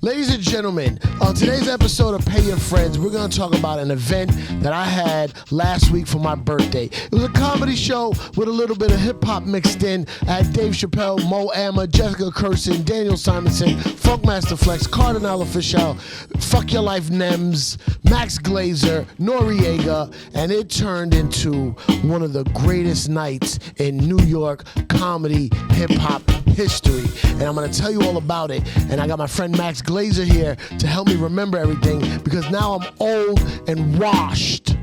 Ladies and gentlemen, on today's episode of Pay Your Friends, we're going to talk about an event that I had last week for my birthday. It was a comedy show with a little bit of hip-hop mixed in. I had Dave Chappelle, Mo Amer, Jessica Kirson, Daniel Simonsen, Funkmaster Flex, Cardinal Official, Fuck Your Life Nems, Max Glazer, Noriega, and it turned into one of the greatest nights in New York comedy hip-hop history. And I'm going to tell you all about it. And I got my friend Max Glazer here to help me remember everything because now I'm old and washed.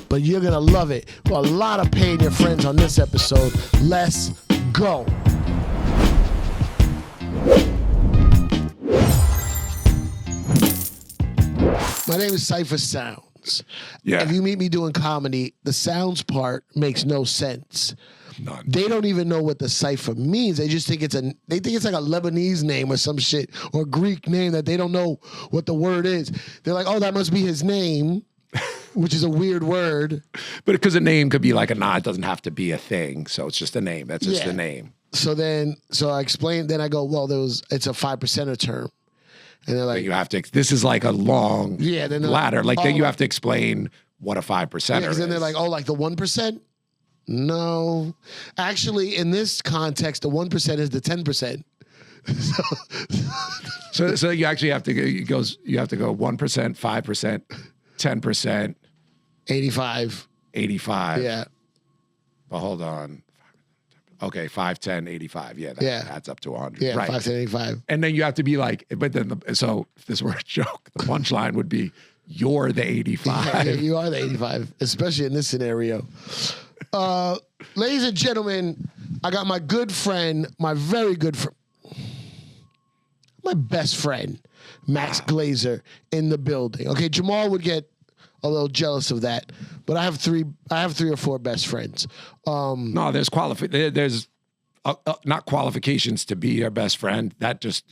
But you're going to love it. Well, a lot of paying your friends on this episode. Let's go. My name is Cipha Sounds. Yeah. If you meet me doing comedy, the sounds part makes no sense. None. They don't even know what the cipher means. They just think it's like a Lebanese name or some shit or Greek name that they don't know what the word is. They're like, oh, that must be his name, which is a weird word. But because a name could be like a it doesn't have to be a thing. So it's just a name. That's just the name. So I explained, then I go, well, it's a 5%er term. And they're like, but you have to, this is like a long ladder. Like then you have to explain what a 5%er is. Then they're like, oh, like the 1%? No. Actually, in this context, the 1% is the 10%. So you actually have to go, you have to go 1%, 5%, 10%. 85. 85. Yeah. But hold on. Okay, 5, 10, 85. Yeah, that adds up to 100. Yeah, right. 5, 10, 85. And then you have to be like, but then, so if this were a joke, the punchline would be, you're the 85. Yeah, you are the 85, especially in this scenario. Ladies and gentlemen, I got my good friend, my very good friend, my best friend, Max Glazer, in the building. Okay, Jamal would get a little jealous of that, but I have three or four best friends. No, there's not qualifications to be your best friend.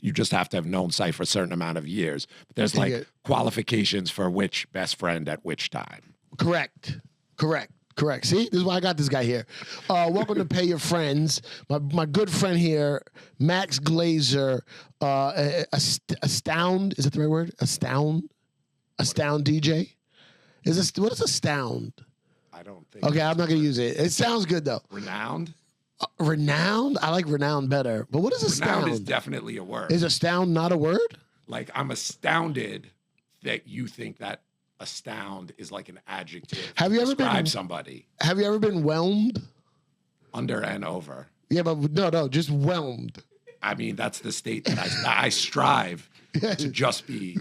You just have to have known Cipha for a certain amount of years. But there's like qualifications for which best friend at which time. Correct. See, this is why I got this guy here. Welcome to Pay Your Friends. My good friend here, Max Glazer, Astound. Is that the right word? Astound DJ. What is astound? I don't think. Okay, I'm not gonna use it. It sounds good though. Renowned. Renowned? I like renowned better. But what is astound? Renowned is definitely a word. Is astound not a word? Like I'm astounded that you think that astound is like an adjective. Have you ever describe somebody? Have you ever been whelmed? Under and over. Yeah, but no, just whelmed. I mean, that's the state that I strive to just be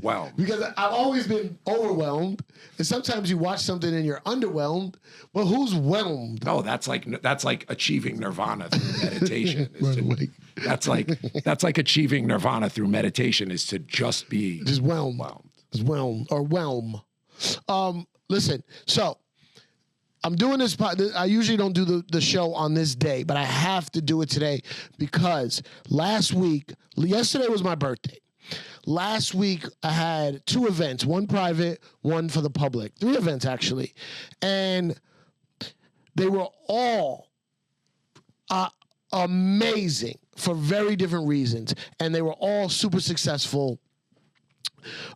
whelmed. Because I've always been overwhelmed, and sometimes you watch something and you're underwhelmed. Well, who's whelmed? No, that's like achieving nirvana through meditation. That's like achieving nirvana through meditation is to just be whelmed. Just whelmed or whelm. Listen, so I'm doing this. I usually don't do the show on this day, but I have to do it today because yesterday was my birthday. Last week, I had 2 events, one private, one for the public. 3 events, actually. And they were all amazing for very different reasons. And they were all super successful.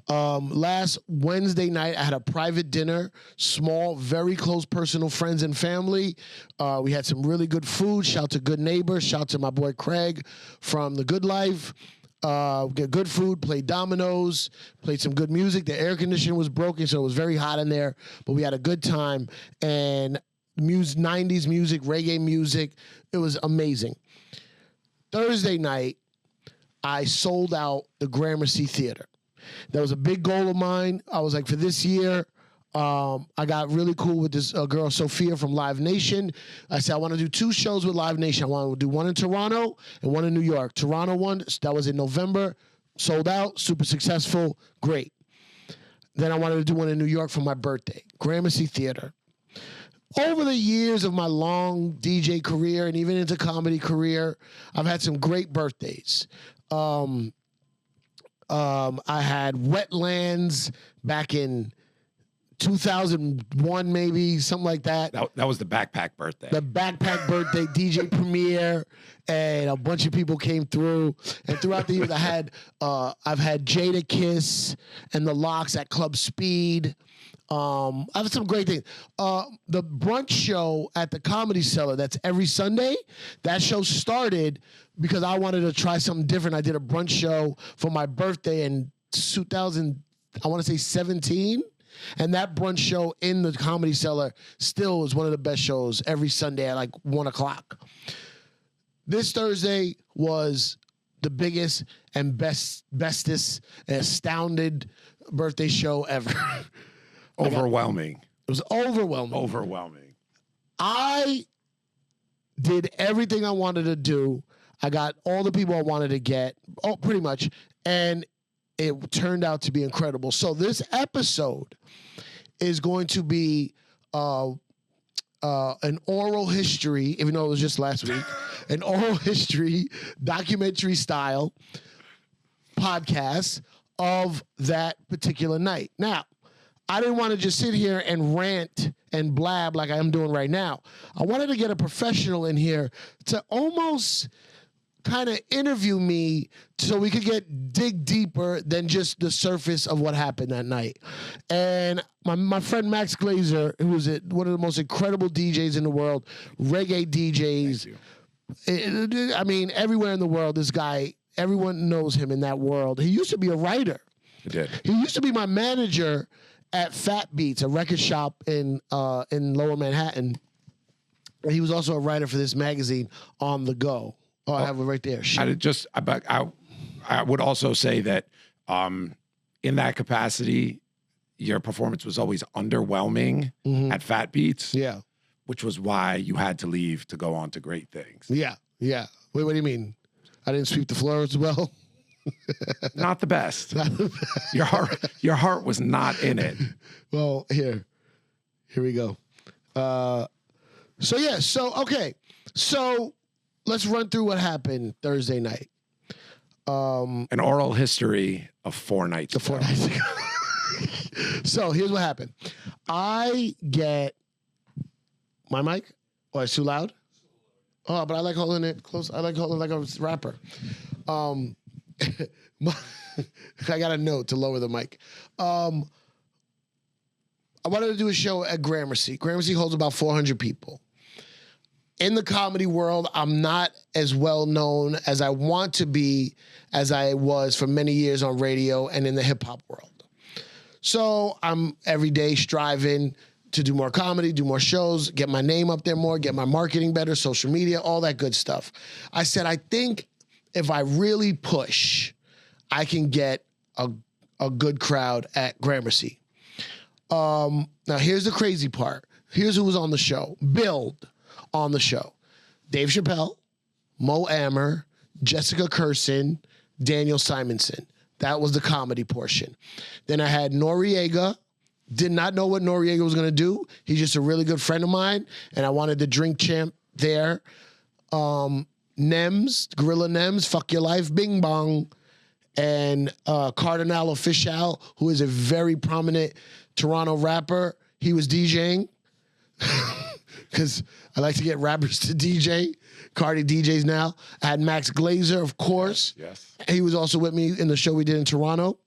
Last Wednesday night, I had a private dinner, small, very close personal friends and family. We had some really good food. Shout to Good Neighbors. Shout to my boy Craig from The Good Life. Get good food, played dominoes, played some good music. The air conditioner was broken, so it was very hot in there, but we had a good time. And 90s music, reggae music, it was amazing. Thursday night, I sold out the Gramercy Theatre. That was a big goal of mine. I was like, for this year, I got really cool with this girl, Sophia from Live Nation. I said, I want to do 2 shows with Live Nation. I want to do one in Toronto and one in New York. Toronto one, that was in November, sold out, super successful, great. Then I wanted to do one in New York for my birthday, Gramercy Theatre. Over the years of my long DJ career and even into comedy career, I've had some great birthdays. I had Wetlands back in 2001, maybe, something like that. That was the backpack birthday. The backpack birthday, DJ premiere, and a bunch of people came through. And throughout the years, I've had Jada Kiss and the Locks at Club Speed. I have some great things. The brunch show at the Comedy Cellar, that's every Sunday. That show started because I wanted to try something different. I did a brunch show for my birthday in 2000, I want to say 17. And that brunch show in the Comedy Cellar still is one of the best shows every Sunday at like 1 o'clock. This Thursday was the biggest and bestest and astounded birthday show ever. Overwhelming. It was overwhelming. Overwhelming. I did everything I wanted to do. I got all the people I wanted to get, pretty much, and it turned out to be incredible. So this episode is going to be an oral history, even though it was just last week, an oral history, documentary style podcast of that particular night. Now, I didn't want to just sit here and rant and blab like I am doing right now. I wanted to get a professional in here to almost kind of interview me so we could dig deeper than just the surface of what happened that night. And my friend Max Glazer, who is one of the most incredible DJs in the world, reggae DJs. I mean, everywhere in the world, this guy, everyone knows him in that world. He used to be a writer. He did. He used to be my manager at Fat Beats, a record shop in Lower Manhattan. And he was also a writer for this magazine, On the Go. Oh, I have it right there. I would also say that in that capacity, your performance was always underwhelming at Fat Beats. Yeah. Which was why you had to leave to go on to great things. Yeah, yeah. Wait, what do you mean? I didn't sweep the floor as well? Not the best. Your heart was not in it. Well, here we go. So let's run through what happened Thursday night. An oral history of 4 nights ago. 4 nights ago. So here's what happened. I get my mic. Oh, it's too loud? Oh, but I like holding it close. I like holding it like a rapper. I got a note to lower the mic. I wanted to do a show at Gramercy. Gramercy holds about 400 people. In the comedy world, I'm not as well known as I want to be as I was for many years on radio and in the hip hop world. So I'm every day striving to do more comedy, do more shows, get my name up there more, get my marketing better, social media, all that good stuff. I said, I think if I really push, I can get a good crowd at Gramercy. Now, here's the crazy part. Here's who was on the show. Billed on the show. Dave Chappelle, Mo Amer, Jessica Kirson, Daniel Simonsen. That was the comedy portion. Then I had Noriega. Did not know what Noriega was going to do. He's just a really good friend of mine, and I wanted the drink champ there. Nems, Gorilla Nems, Fuck Your Life, Bing Bong, and Cardinal Official, who is a very prominent Toronto rapper. He was DJing because I like to get rappers to DJ. Cardi DJs now. I had Max Glazer, of course. Yes. He was also with me in the show we did in Toronto.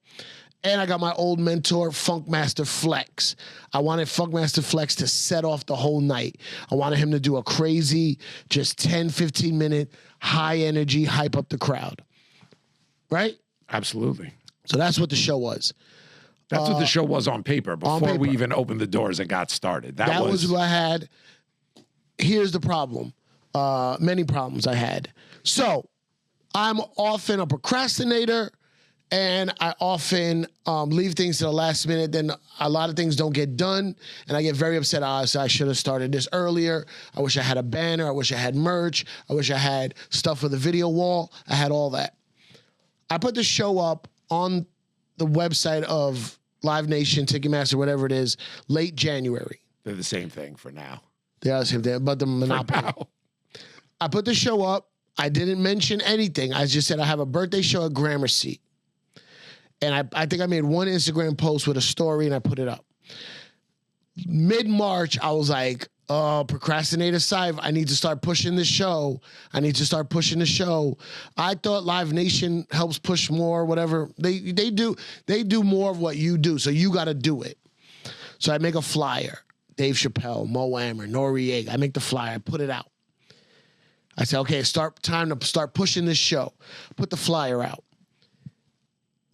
And I got my old mentor, Funkmaster Flex. I wanted Funkmaster Flex to set off the whole night. I wanted him to do a crazy, just 10, 15-minute, high energy, hype up the crowd. Right? Absolutely. So that's what the show was. That's what the show was on paper before we even opened the doors and got started. That was what I had. Here's the problem. Many problems I had. So I'm often a procrastinator, and I often leave things to the last minute. Then a lot of things don't get done, and I get very upset. I should have started this earlier. I wish I had a banner. I wish I had merch. I wish I had stuff for the video wall. I had all that. I put the show up on the website of Live Nation, Ticketmaster, whatever it is, late January. They're the same thing for now. They are the same thing, but the monopoly. I put the show up. I didn't mention anything. I just said I have a birthday show at Gramercy. And I think I made one Instagram post with a story and I put it up. Mid-March, I was like, procrastinator Cipha, I need to start pushing the show. I thought Live Nation helps push more, whatever. They do more of what you do, so you got to do it. So I make a flyer. Dave Chappelle, Mo Amer, Noriega. I make the flyer, I put it out. I said, okay, time to start pushing this show. Put the flyer out.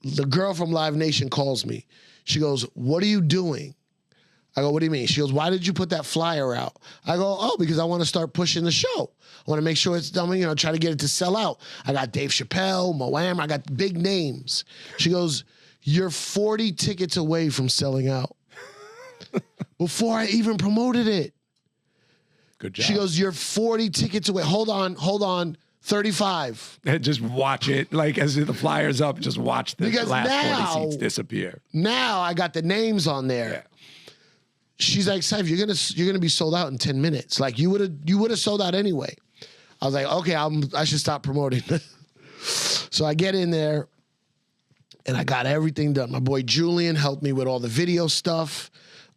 The girl from Live Nation calls me. She goes, what are you doing? I go, what do you mean? She goes, why did you put that flyer out? I go, oh, because I want to start pushing the show. I want to make sure it's done, try to get it to sell out. I got Dave Chappelle, Mo Amer, I got big names. She goes, you're 40 tickets away from selling out. Before I even promoted it. Good job. She goes, you're 40 tickets away. Hold on. 35. And just watch it. Like, as the flyer's up, just watch the last 40 seats disappear. Now I got the names on there. Yeah. She's like, Cipha, you're gonna be sold out in 10 minutes. Like, you would have sold out anyway. I was like, okay, I should stop promoting. So I get in there and I got everything done. My boy Julian helped me with all the video stuff.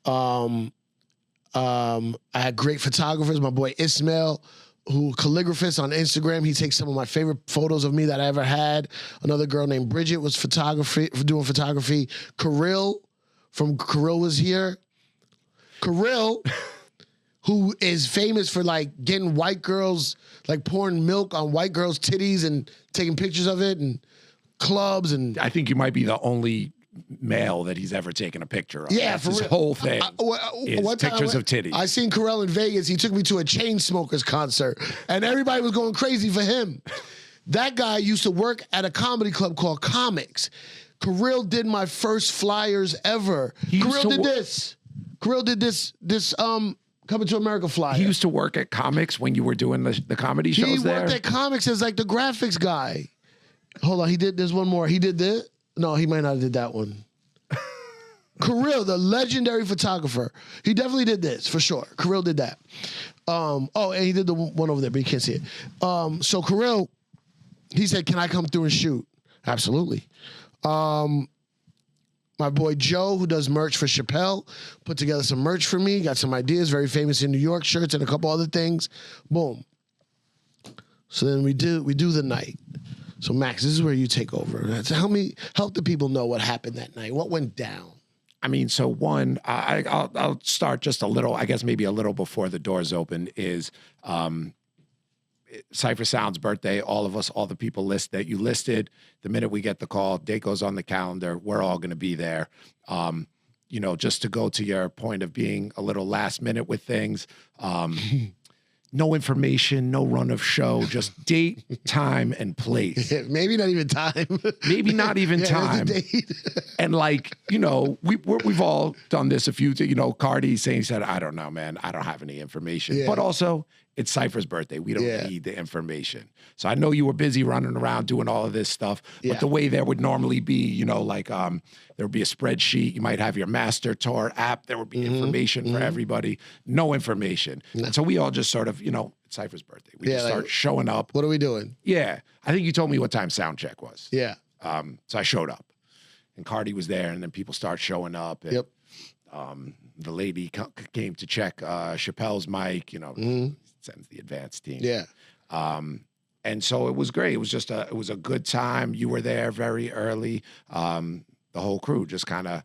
I had great photographers. My boy Ismail, who calligraphist on Instagram. He takes some of my favorite photos of me that I ever had. Another girl named Bridget was doing photography. Kirill from Kirill was here. Kirill, who is famous for like getting white girls, like pouring milk on white girls' titties and taking pictures of it and clubs. And I think you might be the only male that he's ever taken a picture of. Yeah, that's for his real. whole thing is pictures of titties. I seen Kirill in Vegas. He took me to a Chainsmokers concert, and everybody was going crazy for him. That guy used to work at a comedy club called Comics. Kirill did my first flyers ever. Kirill did this Coming to America flyer. He used to work at Comics when you were doing the comedy shows there? He worked at Comics as like the graphics guy. Hold on, there's one more. He did this? No, he might not have did that one. Kirill, the legendary photographer. He definitely did this, for sure. Kirill did that. And he did the one over there, but you can't see it. So Kirill, he said, can I come through and shoot? Absolutely. My boy Joe, who does merch for Chappelle, put together some merch for me, got some ideas, very famous in New York shirts and a couple other things. Boom. So then we do the night. So Max, this is where you take over. So help the people know what happened that night. What went down? I mean, so one, I'll start just a little, I guess maybe a little before the doors open, is Cipha Sound's birthday. All of us, all the people that you listed, the minute we get the call, date goes on the calendar, we're all going to be there. Just to go to your point of being a little last minute with things, no information, no run of show, just date, time, and place. Maybe not even time. Maybe not even time. And we've all done this a few times. Cardi said, I don't know, man. I don't have any information. Yeah. But also, it's Cipha's birthday. We don't need the information. So I know you were busy running around doing all of this stuff, but the way there would normally be, there would be a spreadsheet. You might have your Master Tour app. There would be information for everybody. No information. No. And so we all just sort of, it's Cipha's birthday. We just start showing up. What are we doing? Yeah. I think you told me what time sound check was. Yeah. So I showed up. And Cardi was there, and then people start showing up. And, the lady came to check Chappelle's mic, sends the advance team. Yeah. And so it was great. It was just it was a good time. You were there very early. The whole crew just kind of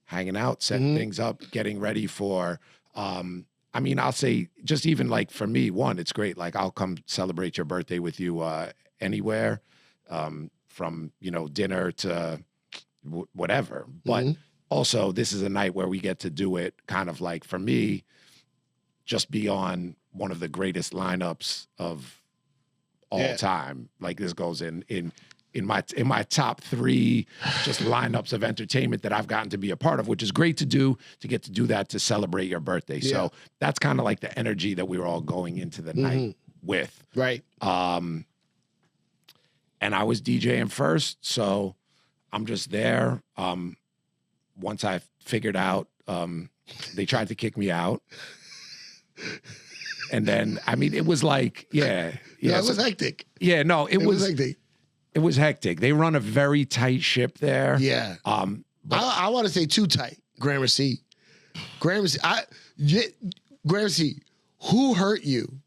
hanging out, setting things up, getting ready for, I'll say just even like for me, one, it's great. Like I'll come celebrate your birthday with you anywhere, from, dinner to whatever. But also this is a night where we get to do it kind of like, for me, just be on one of the greatest lineups of all time. Like this goes in my top 3 just lineups of entertainment that I've gotten to be a part of, which is great to get to do that to celebrate your birthday. Yeah. So that's kind of like the energy that we were all going into the night with. Right. And I was DJing first, so I'm just there. Once I figured out, they tried to kick me out. And then, it was like, it was hectic. Yeah, no, it was hectic. It was hectic. They run a very tight ship there. Yeah. I want to say too tight, Gramercy. Gramercy, who hurt you?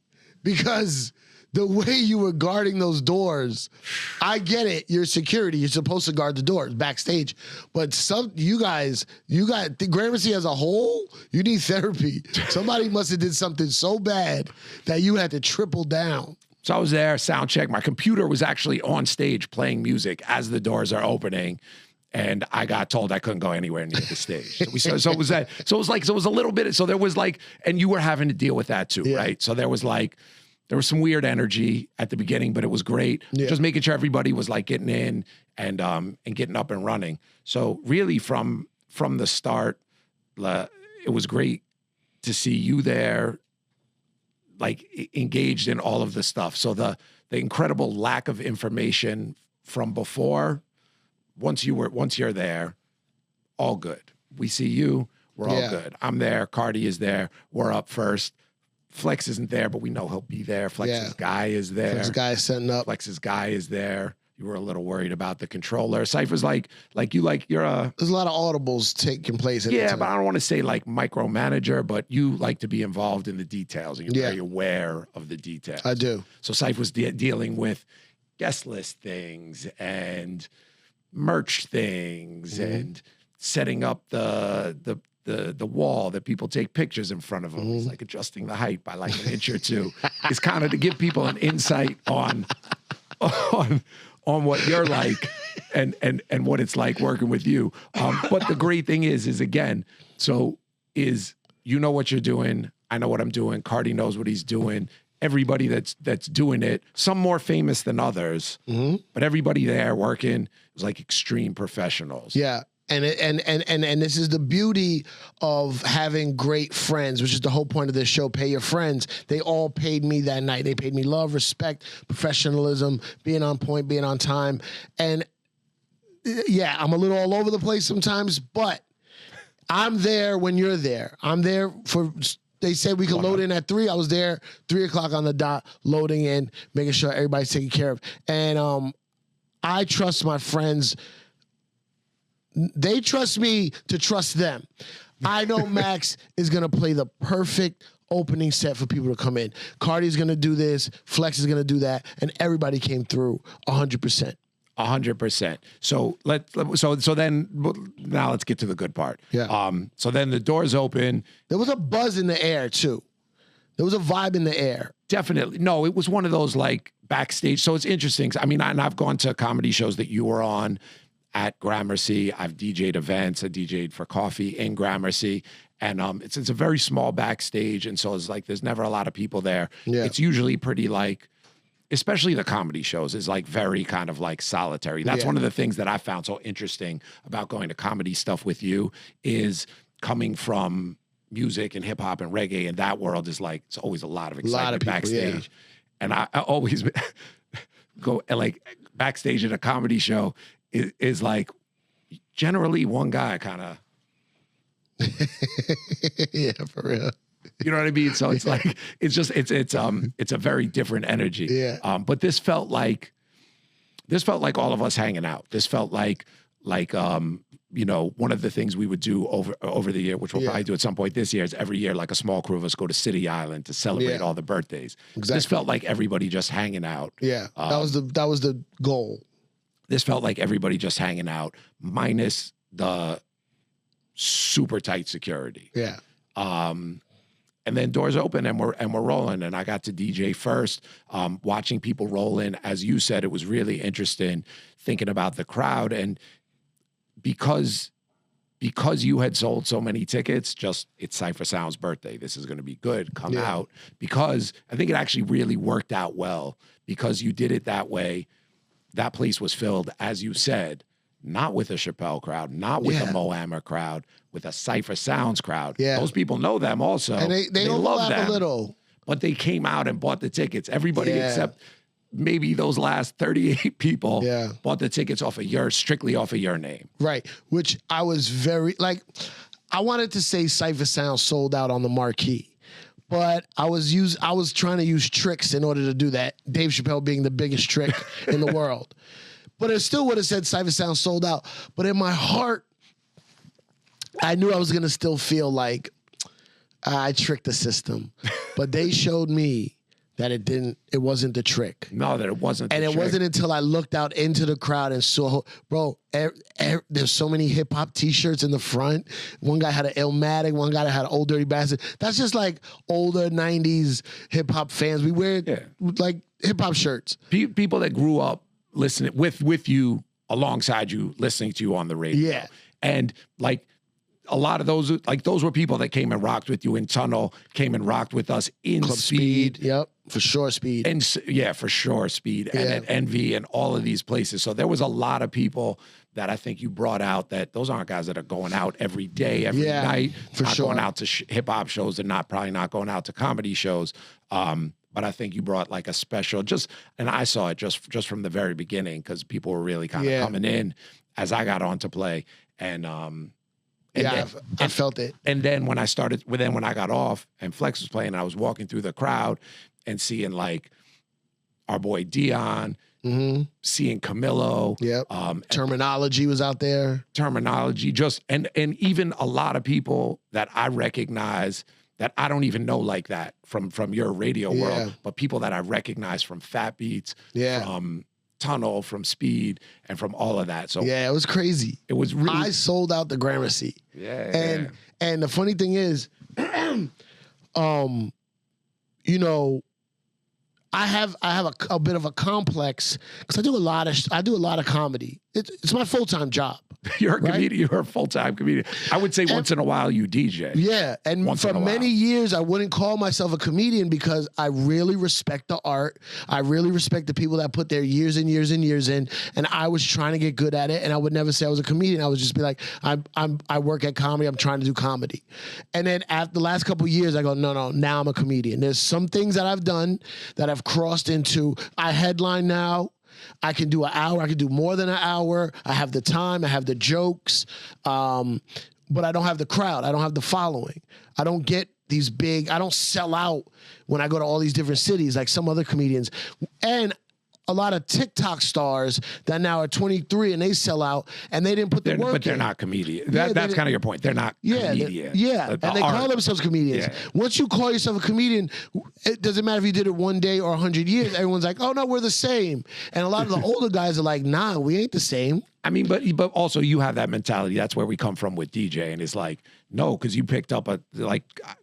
Because the way you were guarding those doors, I get it. You're security. You're supposed to guard the doors backstage. But you got the Gramercy as a whole, you need therapy. Somebody must have did something so bad that you had to triple down. So I was there, sound check. My computer was actually on stage playing music as the doors are opening. And I got told I couldn't go anywhere near the stage. So it was that. So it was a little bit. So there was like, and you were having to deal with that too, right? So there was some weird energy at the beginning, but it was great. Yeah. Just making sure everybody was like getting in and getting up and running. So really from the start, it was great to see you there, like engaged in all of the stuff. So the incredible lack of information from before. Once you're there, all good. We see you, we're all good. I'm there, Cardi is there, we're up first. Flex isn't there, but we know he'll be there. Flex's guy is there. Flex's guy is setting up. Flex's guy is there. You were a little worried about the controller. Cipha's you're there's a lot of audibles taking place. But I don't want to say like micromanager, but you like to be involved in the details and you're very aware of the details. I do. So Cipha was dealing with guest list things and merch things and setting up the wall that people take pictures in front of them. It's like adjusting the height by like an inch or two. It's kind of to give people an insight on what you're like and what it's like working with you. But the great thing is again, you know what you're doing. I know what I'm doing. Cardi knows what he's doing. Everybody that's doing it, some more famous than others, but everybody there working was like extreme professionals. Yeah. And this is the beauty of having great friends, which is the whole point of this show, Pay Your Friends. They all paid me that night. They paid me love, respect, professionalism, being on point, being on time. And yeah, I'm a little all over the place sometimes, but I'm there when you're there. I'm there for... They said we could load in at 3. I was there 3 o'clock on the dot, loading in, making sure everybody's taken care of. And I trust my friends. They trust me to trust them. I know Max is going to play the perfect opening set for people to come in. Cardi's going to do this. Flex is going to do that. And everybody came through 100%. 100%. So so then now let's get to the good part. Yeah. So then the doors open. There was a buzz in the air too. There was a vibe in the air. Definitely. No, it was one of those like backstage. So it's interesting. I mean, and I've gone to comedy shows that you were on at Gramercy. I've DJ'd events. I DJ'd for coffee in Gramercy. And it's a very small backstage. And so it's like there's never a lot of people there. Yeah. It's usually pretty like, especially the comedy shows, is like very kind of like solitary. That's one of the things that I found so interesting about going to comedy stuff with you is coming from music and hip hop and reggae, and that world is like, it's always a lot of excitement backstage. And I always go like backstage at a comedy show is like generally one guy kind of. Yeah, for real. You know what I mean? So it's like, it's a very different energy. Yeah. But this felt like all of us hanging out. This felt like, you know, one of the things we would do over the year, which we'll probably do at some point this year, is every year, like a small crew of us go to City Island to celebrate all the birthdays. Exactly. This felt like everybody just hanging out. Yeah. That was the goal. This felt like everybody just hanging out, minus the super tight security. Yeah. And then doors open and we're rolling. And I got to DJ first, watching people roll in. As you said, it was really interesting thinking about the crowd. And because you had sold so many tickets, it's Cipha Sound's birthday. This is going to be good. Come out. Because I think it actually really worked out well because you did it that way. That place was filled, as you said, not with a Chappelle crowd, not with a Mo Amer crowd, with a Cipha Sounds crowd. Yeah. Those people know them also. And they love them. A little. But they came out and bought the tickets. Everybody except maybe those last 38 people bought the tickets strictly off of your name. Right. Which I was I wanted to say Cipha Sounds sold out on the marquee. But I was trying to use tricks in order to do that. Dave Chappelle being the biggest trick in the world. But it still would have said Cipha Sounds sold out. But in my heart, I knew I was gonna still feel like I tricked the system, but they showed me that it wasn't the trick. No, that it wasn't. And it wasn't until I looked out into the crowd and saw, bro, there's so many hip hop t-shirts in the front. One guy had an Illmatic, one guy had an Old Dirty Bastard. That's just like older 90s hip hop fans. We wear like hip hop shirts. People that grew up listening with you, alongside you, listening to you on the radio. Yeah. And like, a lot of those were people that came and rocked with you in Tunnel, came and rocked with us in Club Speed. Yep, for sure, Speed. And for sure, Speed. And at Envy and all of these places. So there was a lot of people that I think you brought out that those aren't guys that are going out every day, every night. For not sure. going out to hip hop shows and probably not going out to comedy shows. But I think you brought like a special and I saw it just from the very beginning because people were really kind of coming in as I got on to play. And I felt it. And then when I got off and Flex was playing, I was walking through the crowd and seeing like our boy Dion, seeing Camilo. Yep. Terminology was out there. Terminology, and even a lot of people that I recognize that I don't even know like that from your radio world, but people that I recognize from Fat Beats, from Tunnel, from Speed, and from all of that. So it was crazy. It was really. I sold out the Gramercy. And the funny thing is, you know, I have a bit of a complex because I do a lot of comedy. It's my full-time job. You're a comedian. You're a full-time comedian. I would say once in a while you DJ. Yeah, and for many years I wouldn't call myself a comedian because I really respect the art. I really respect the people that put their years and years and years in, and I was trying to get good at it. And I would never say I was a comedian. I would just be like, I work at comedy. I'm trying to do comedy. And then after the last couple of years, I go, no, now I'm a comedian. There's some things that I've done that I've crossed into. I headline now. I can do an hour. I can do more than an hour. I have the time. I have the jokes. But I don't have the crowd. I don't have the following. I don't get these big, I don't sell out when I go to all these different cities like some other comedians. And a lot of TikTok stars that now are 23 and they sell out and they didn't put the work in. But they're not comedians. That's kind of your point. They're not comedians. And they call themselves comedians. Yeah. Once you call yourself a comedian, it doesn't matter if you did it one day or 100 years. Everyone's like, oh, no, we're the same. And a lot of the older guys are like, nah, we ain't the same. I mean, but also you have that mentality. That's where we come from with DJ. And it's like, no, because you picked up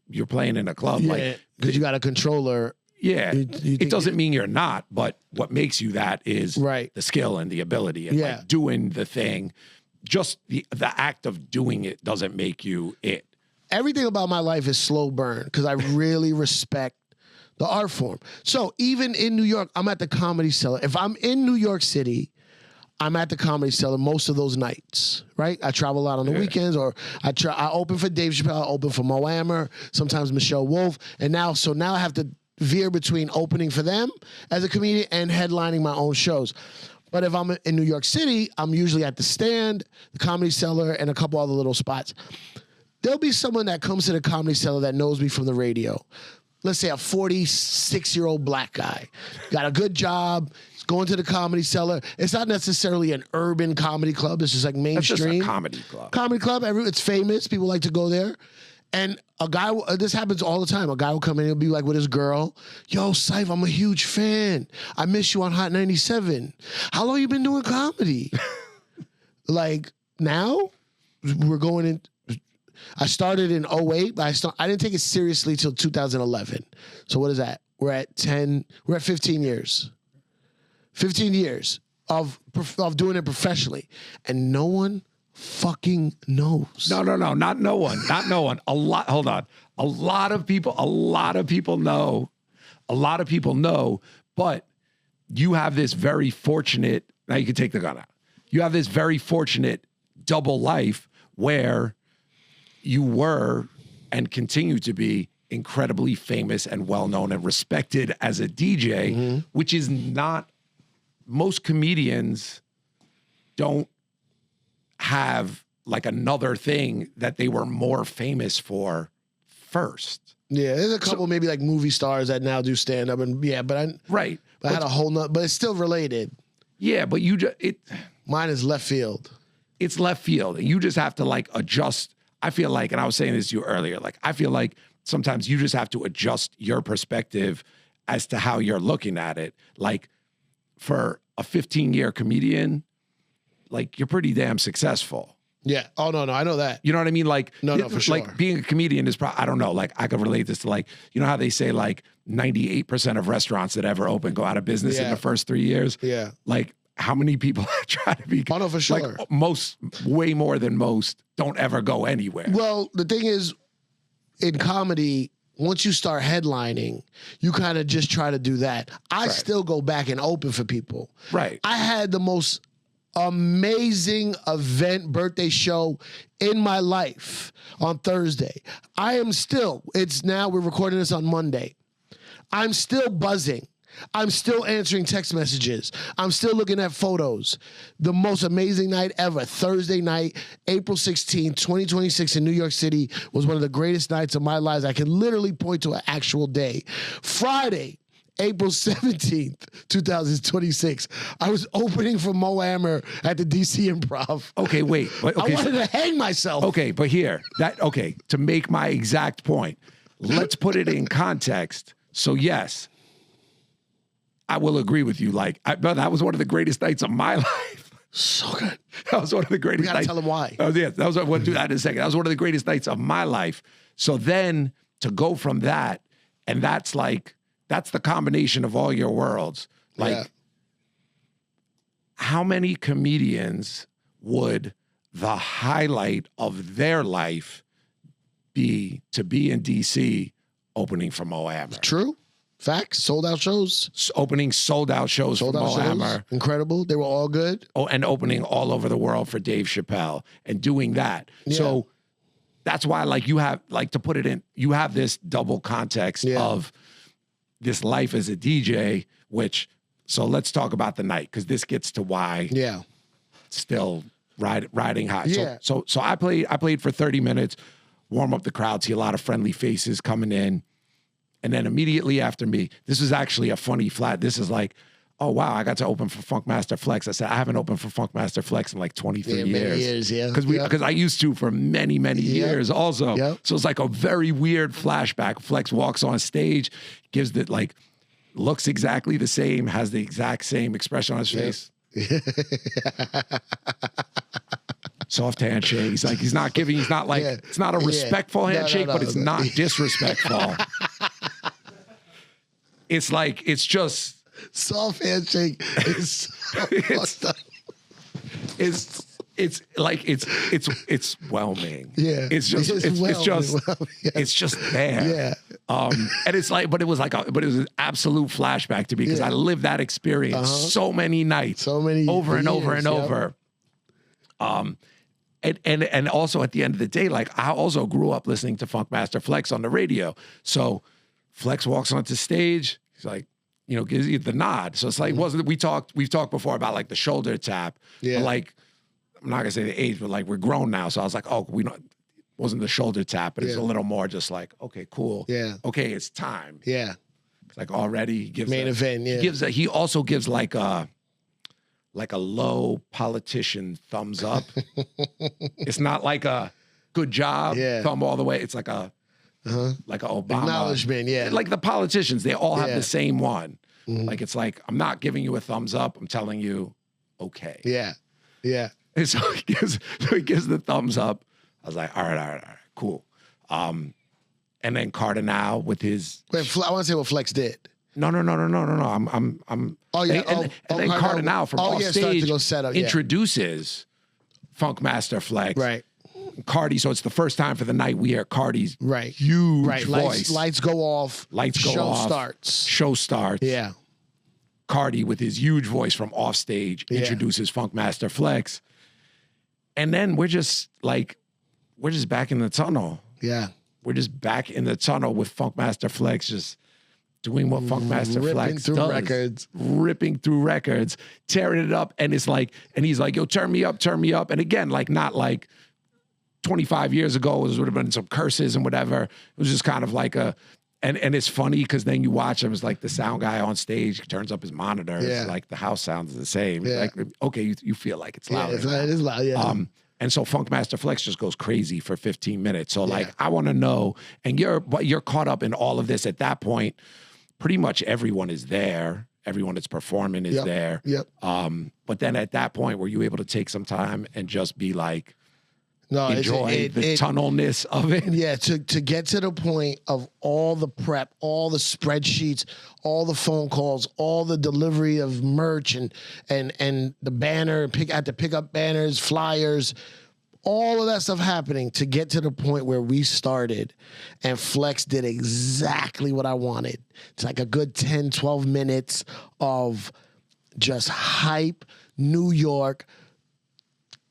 you're playing in a club. Yeah, because you got a controller. Yeah, it doesn't mean you're not, but what makes you that is the skill and the ability and like doing the thing. Just the act of doing it doesn't make you it. Everything about my life is slow burn because I really respect the art form. So even in New York, I'm at the Comedy Cellar. If I'm in New York City, I'm at the Comedy Cellar most of those nights, right? I travel a lot on the weekends, or I open for Dave Chappelle, I open for Mo Amer, sometimes Michelle Wolf, and now I have to veer between opening for them as a comedian and headlining my own shows. But if I'm in New York City, I'm usually at the Stand, the Comedy Cellar, and a couple other little spots. There'll be someone that comes to the Comedy Cellar that knows me from the radio. Let's say a 46-year-old black guy. Got a good job, he's going to the Comedy Cellar. It's not necessarily an urban comedy club. It's just like mainstream. It's just a comedy club. Comedy club, it's famous. People like to go there. And a guy, this happens all the time. A guy will come in and he'll be like with his girl, yo, Cipha, I'm a huge fan. I miss you on Hot 97. How long you been doing comedy? Like now, we're going in. I started in 2008, but I didn't take it seriously till 2011. So what is that? We're at 15 years. 15 years of doing it professionally. And no one fucking knows. No, not no one. Hold on. A lot of people know, but you have this very fortunate, now you can take the gun out. You have this very fortunate double life where you were and continue to be incredibly famous and well-known and respected as a DJ, which is not, most comedians don't have like another thing that they were more famous for first. Yeah, there's a couple maybe like movie stars that now do stand up and but I had a whole nother, but it's still related. Yeah, but mine is left field. It's left field. You just have to like adjust. I feel like, and I was saying this to you earlier, like, I feel like sometimes you just have to adjust your perspective as to how you're looking at it. Like, for a 15-year comedian, like, you're pretty damn successful. Yeah. Oh, no, I know that. You know what I mean? Like, no, for sure. Like, being a comedian is probably, I don't know, like, I could relate this to, like, you know how they say, like, 98% of restaurants that ever open go out of business in the first 3 years? Yeah. Like, how many people try to be? Oh, no, for sure. Like, way more than most, don't ever go anywhere. Well, the thing is, in comedy, once you start headlining, you kind of just try to do that. I still go back and open for people. Right. I had the most amazing birthday show in my life on Thursday. We're recording this on Monday. I'm still buzzing. I'm still answering text messages. I'm still looking at photos. The most amazing night ever. Thursday night, April 16th, 2026 in New York City was one of the greatest nights of my life. I can literally point to an actual day. Friday, April 17th, 2026, I was opening for Mo Amer at the DC Improv. Okay, wait. Okay, I wanted to hang myself. Okay, but to make my exact point, let's put it in context. So yes, I will agree with you. Like, that was one of the greatest nights of my life. So good. That was one of the greatest nights. We gotta tell him why. Oh, yeah, we'll do that in a second. That was one of the greatest nights of my life. So then to go from that, and that's the combination of all your worlds. Like, how many comedians would the highlight of their life be to be in DC opening for Mo Amer? True. Facts. Sold out shows. Opening sold out shows for Mo Amer. Incredible. They were all good. Oh, and opening all over the world for Dave Chappelle and doing that. Yeah. So that's why, like, you have, like, to put it in, you have this double context of this life as a DJ, so let's talk about the night, because this gets to why still riding high. Yeah. So I played for 30 minutes, warm up the crowd, see a lot of friendly faces coming in. And then immediately after me, this is actually a funny flat. This is like, oh, wow, I got to open for Funkmaster Flex. I said, I haven't opened for Funkmaster Flex in like 23 years. Many years, yeah. Because I used to for many, many years also. Yep. So it's like a very weird flashback. Flex walks on stage, looks exactly the same, has the exact same expression on his face. Soft handshake. It's not it's not a respectful handshake, but it's not disrespectful. It's just soft handshake. It's it's whelming. Yeah. It's just there. Yeah. And it's like, but it was an absolute flashback to me, because I lived that experience so many nights, over and over and over. And also at the end of the day, like, I also grew up listening to Funkmaster Flex on the radio. So Flex walks onto stage, he's like, gives you the nod. So it's like, we've talked before about like the shoulder tap. Yeah. But like, I'm not gonna say the age, but like, we're grown now. So I was like, oh, wasn't the shoulder tap, but it's a little more just like, okay, cool. Yeah. Okay, it's time. Yeah. It's like already he gives main event, he also gives like a low politician thumbs up. It's not like a good job, thumb all the way. It's like a Obama acknowledgement, Like the politicians, they all have the same one. Mm-hmm. Like, it's like, I'm not giving you a thumbs up, I'm telling you, okay. Yeah. Yeah. And so he gives the thumbs up. I was like, all right, cool. And then Cardinal with his. Wait, I want to say what Flex did. No. I'm. Oh yeah. And then Cardinal from off stage to go set up, introduces Funkmaster Flex. Right. Cardi. So it's the first time for the night we hear Cardi's huge voice. Lights go off. Show starts. Yeah. Cardi with his huge voice from off stage introduces Funkmaster Flex, and then we're just back in the tunnel. Yeah. We're just back in the tunnel with Funkmaster Flex, just doing what Funkmaster Flex does. Ripping through records, tearing it up. And it's like, and he's like, yo, turn me up. And again, like, not like 25 years ago, it would have been some curses and whatever. It was just kind of like and it's funny because then you watch him as like the sound guy on stage, turns up his monitor. It's like the house sounds the same. Yeah. Like, okay, you feel like it's louder. It is loud, yeah. And so Funkmaster Flex just goes crazy for 15 minutes. So like, I want to know, and you're caught up in all of this at that point. Pretty much everyone is there. Everyone that's performing is there. Yep. But then at that point, were you able to take some time and just be like, no, enjoy the tunnelness of it? Yeah, to get to the point of all the prep, all the spreadsheets, all the phone calls, all the delivery of merch and the banner, I had to pick up banners, flyers, all of that stuff happening to get to the point where we started and Flex did exactly what I wanted. It's like a good 10, 12 minutes of just hype, New York,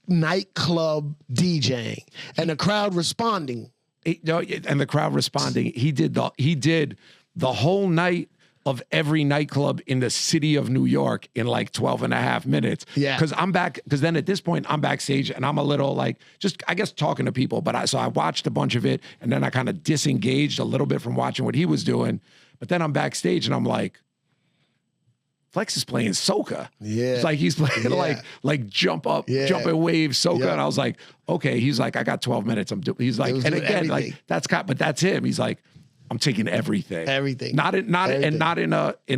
nightclub DJing and the crowd responding. And the crowd responding. He did the whole night of every nightclub in the city of New York in like 12 and a half minutes. Yeah. Because then at this point I'm backstage and I'm a little like, just, I guess, talking to people. So I watched a bunch of it and then I kind of disengaged a little bit from watching what he was doing. But then I'm backstage and I'm like, Flex is playing soca. Yeah. It's like he's playing like jump up, jump and wave soca. Yeah. And I was like, okay. He's like, I got 12 minutes. He's like, and again, everything. Like but that's him. He's like, I'm taking everything. Everything. Not in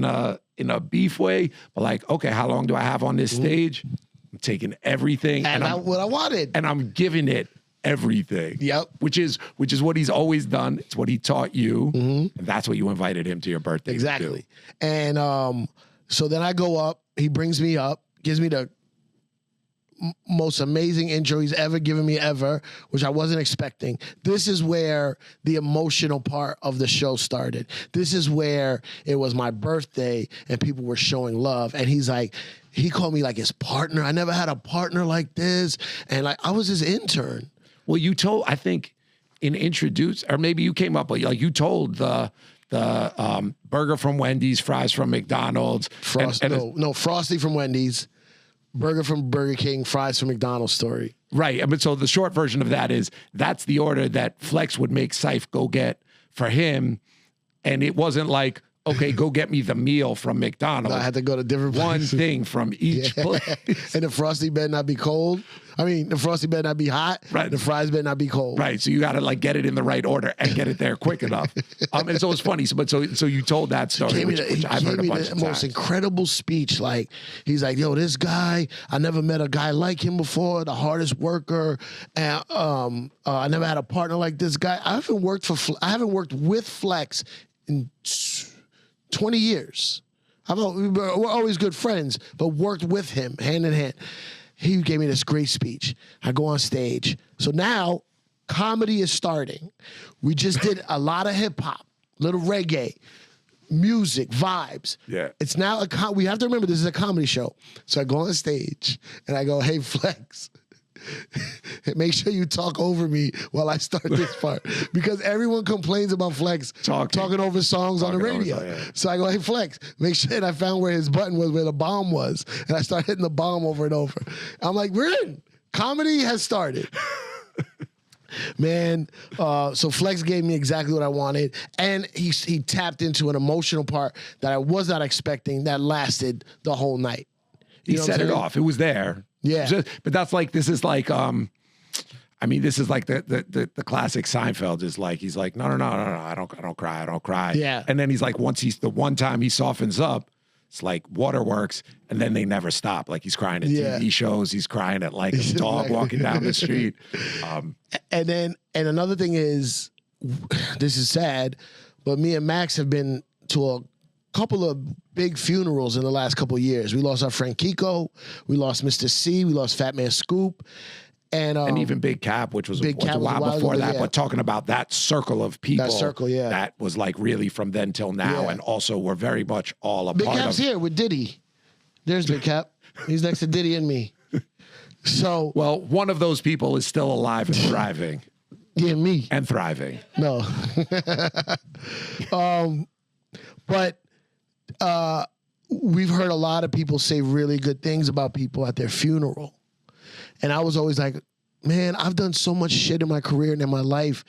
a beef way, but like, okay, how long do I have on this stage? I'm taking everything. And what I wanted. And I'm giving it everything. Yep. Which is what he's always done. It's what he taught you. And that's what you invited him to your birthday. Exactly. To do. And so then I go up, he brings me up, gives me the most amazing intro he's ever given me ever, which I wasn't expecting. This is where the emotional part of the show started. This is where it was my birthday and people were showing love. And he's like, he called me like his partner. I never had a partner like this. And like, I was his intern. Well, you told, I think in Introduce, or maybe you came up with, like you told the burger from Wendy's, fries from McDonald's. Frosty from Wendy's, burger from Burger King, fries from McDonald's story. Right. But so the short version of that is that's the order that Flex would make Cipha go get for him. And it wasn't like, okay, go get me the meal from McDonald's. No, I had to go to different places. One thing from each place. And the Frosty better not be cold. I mean, the Frosty better not be hot. Right. The fries better not be cold. Right. So you got to like get it in the right order and get it there quick enough. And so it's funny. So you told that story, which I've heard a bunch of times. Most incredible speech. Like, he's like, yo, this guy, I never met a guy like him before, the hardest worker. And I never had a partner like this guy. I haven't worked with Flex in 20 years. We're always good friends, but worked with him hand in hand. He gave me this great speech. I go on stage. So now comedy is starting. We just did a lot of hip hop, little reggae, music, vibes. Yeah. It's now we have to remember this is a comedy show. So I go on stage and I go, hey, Flex, make sure you talk over me while I start this part. Because everyone complains about Flex talking over songs on the radio. So I go, hey, Flex, make sure. And I found where his button was, where the bomb was. And I started hitting the bomb over and over. I'm like, we're in. Comedy has started. Man, so Flex gave me exactly what I wanted. And he tapped into an emotional part that I was not expecting that lasted the whole night. He set it off. It was there. Yeah. But that's like, this is like, this is like the classic Seinfeld is like, he's like, no, I don't cry. Yeah. And then he's like, the one time he softens up, it's like waterworks, and then they never stop. Like he's crying at TV shows, he's crying at like a dog walking down the street. And another thing is, this is sad, but me and Max have been to a couple of big funerals in the last couple of years. We lost our friend Kiko, we lost Mr. C, we lost Fat Man Scoop, and even Big Cap, which was a while before that. But talking about that circle of people, that was like really from then till now, and also we're very much all a part of. Big Cap's here with Diddy. There's Big Cap. He's next to Diddy and me. So, well, one of those people is still alive and thriving. Yeah, me. And thriving. No. But we've heard a lot of people say really good things about people at their funeral. And I was always like, man, I've done so much shit in my career and in my life.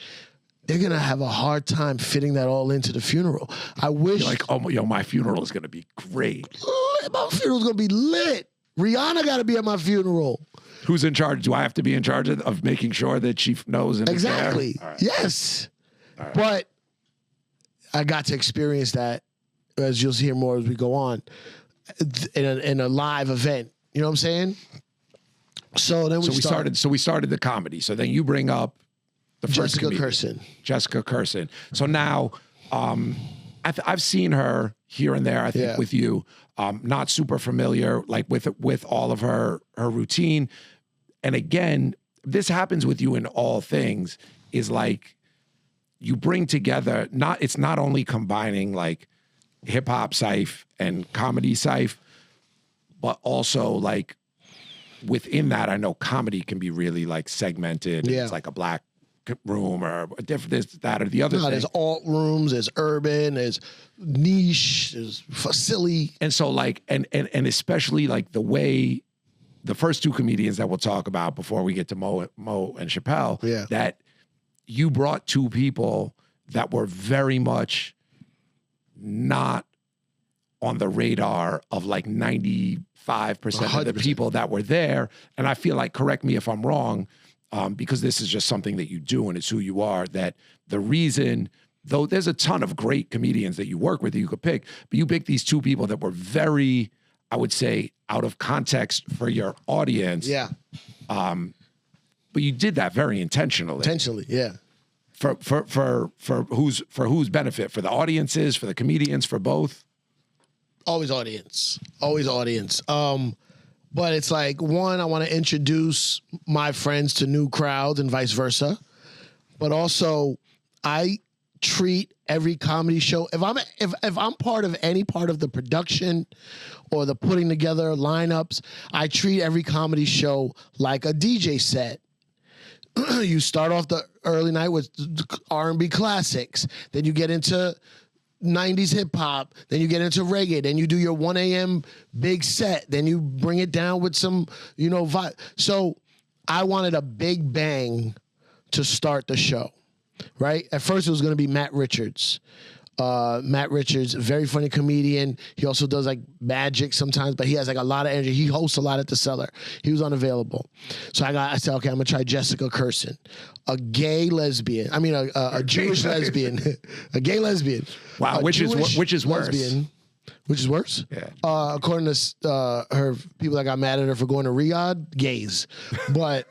They're going to have a hard time fitting that all into the funeral. I wish. You're like, oh, yo, my funeral is going to be great. My funeral's going to be lit. Rihanna got to be at my funeral. Who's in charge? Do I have to be in charge of making sure that she knows? And Exactly. Right. Yes. Right. But I got to experience that, as you'll hear more as we go on, in a live event. You know what I'm saying? So then we started the comedy. So then you bring up the first Jessica comedian, Kirson. Jessica Kirson. So now I've seen her here and there, I think, with you. Not super familiar, like with all of her routine. And again, this happens with you in all things, is like you bring together, it's not only combining like hip hop Cipha and comedy Cipha, but also like within that, I know comedy can be really like segmented. Yeah. It's like a black room or a different this, that, or the other thing. There's alt rooms, there's urban, there's niche, there's silly. And so like, and especially like the way the first two comedians that we'll talk about before we get to Mo and Chappelle, that you brought two people that were very much not on the radar of like 95% of the people that were there. And I feel like, correct me if I'm wrong, because this is just something that you do and it's who you are, that the reason, though there's a ton of great comedians that you work with that you could pick, but you picked these two people that were very, I would say, out of context for your audience. Yeah. But you did that very intentionally. Intentionally, yeah. For whose benefit? For the audiences, for the comedians, for both? Always audience. Always audience. But it's like, one, I want to introduce my friends to new crowds and vice versa. But also, I treat every comedy show, if I'm part of any part of the production or the putting together lineups, I treat every comedy show like a DJ set. You start off the early night with R&B classics, then you get into 90s hip hop, then you get into reggae, then you do your 1 a.m. big set, then you bring it down with some, vibe. So I wanted a big bang to start the show, right? At first it was going to be Matt Richards. Matt Richards, very funny comedian. He also does like magic sometimes, but he has like a lot of energy. He hosts a lot at the Cellar. He was unavailable. So I said, okay, I'm gonna try Jessica Kirson, a gay lesbian. I mean, a Jewish lesbian, a gay lesbian. Wow, which is worse? Lesbian, which is worse? Yeah. According to her people that got mad at her for going to Riyadh, gays. But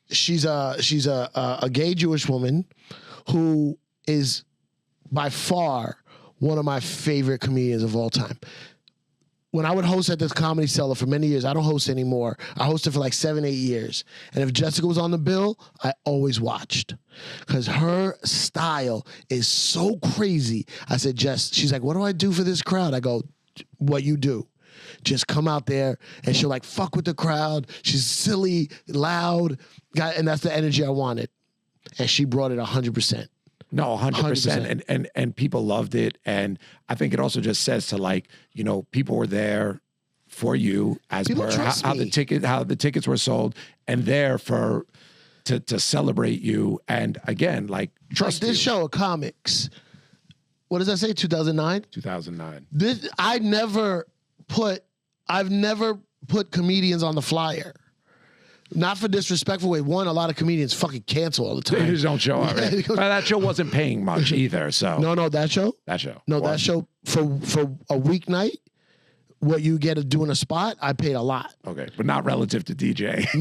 she's a gay Jewish woman who is by far one of my favorite comedians of all time. When I would host at this Comedy Cellar for many years, I don't host anymore. I hosted for like 7-8 years. And if Jessica was on the bill, I always watched. Because her style is so crazy. I said, Jess, she's like, what do I do for this crowd? I go, what you do. Just come out there and she'll like fuck with the crowd. She's silly, loud, and that's the energy I wanted. And she brought it 100%. No, 100%. And people loved it. And I think it also just says to like, people were there for you as per how the tickets were sold and there to celebrate you. And again, like trust like this show of comics. What does that say? 2009? 2009. I've never put comedians on the flyer. Not for disrespectful way. One, a lot of comedians fucking cancel all the time. They just don't show up. Right? Well, that show wasn't paying much either. So no, that show. No, that show for a weeknight. What you get of doing a spot, I paid a lot. Okay, but not relative to DJ.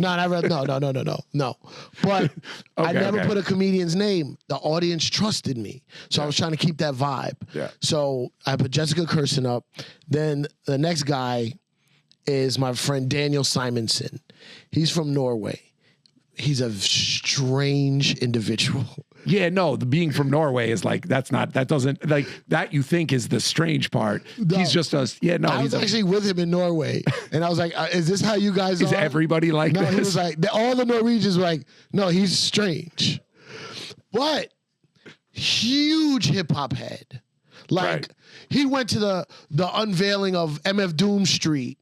No. But I never put a comedian's name. The audience trusted me, so I was trying to keep that vibe. Yeah. So I put Jessica Kirson up. Then the next guy is my friend Daniel Simonsen. He's from Norway. He's a strange individual. Yeah, no, the being from Norway is like, that doesn't, like, that you think is the strange part. No. He's just us. Yeah, no. I was actually with him in Norway. And I was like, is this how you guys are? Is everybody like this? No, he was like, all the Norwegians were like, no, he's strange. But huge hip hop head. Like, he went to the unveiling of MF Doom Street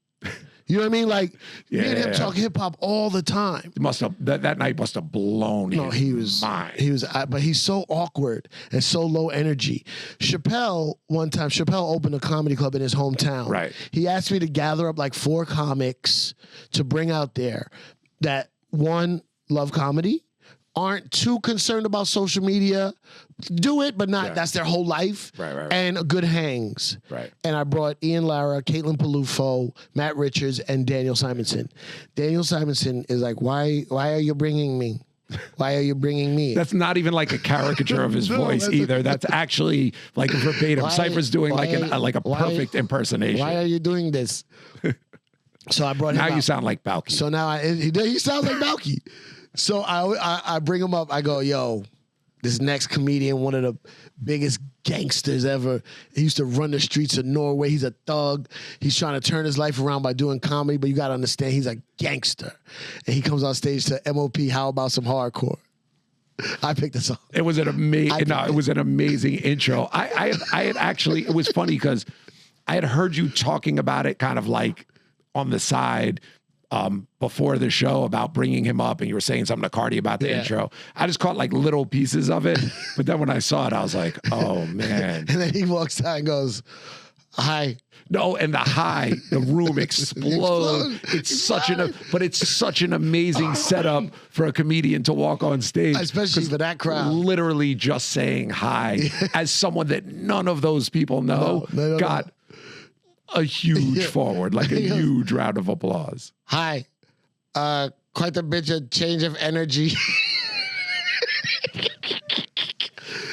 You know what I mean? Like me and him talk hip hop all the time. That night must have blown his mind. But he's so awkward and so low energy. Chappelle opened a comedy club in his hometown. Right. He asked me to gather up like 4 comics to bring out there that one, love comedy, aren't too concerned about social media, do it, but not, that's their whole life, right. and good hangs. Right. And I brought Ian Lara, Caitlin Palufo, Matt Richards, and Daniel Simonsen. Daniel Simonsen is like, why are you bringing me? Why are you bringing me? That's not even like a caricature of his voice either. That's actually like verbatim. Cipha's doing like a perfect impersonation. Why are you doing this? So I brought him out. Now you sound like Balky. So now he sounds like Balky. So I bring him up. I go, yo, this next comedian, one of the biggest gangsters ever. He used to run the streets of Norway. He's a thug. He's trying to turn his life around by doing comedy, but you got to understand he's a gangster. And he comes on stage to MOP, How About Some Hardcore? I picked the song. It was an amazing intro. I had actually, it was funny because I had heard you talking about it kind of like on the side before the show about bringing him up, and you were saying something to Cardi about the intro. I just caught like little pieces of it, but then when I saw it, I was like, oh man. And then he walks out and goes, hi. No, and the room explodes. It's such an amazing setup for a comedian to walk on stage. Especially for that crowd. Literally just saying hi as someone that none of those people know got a huge forward, like a huge round of applause. Hi. Quite a bit of change of energy.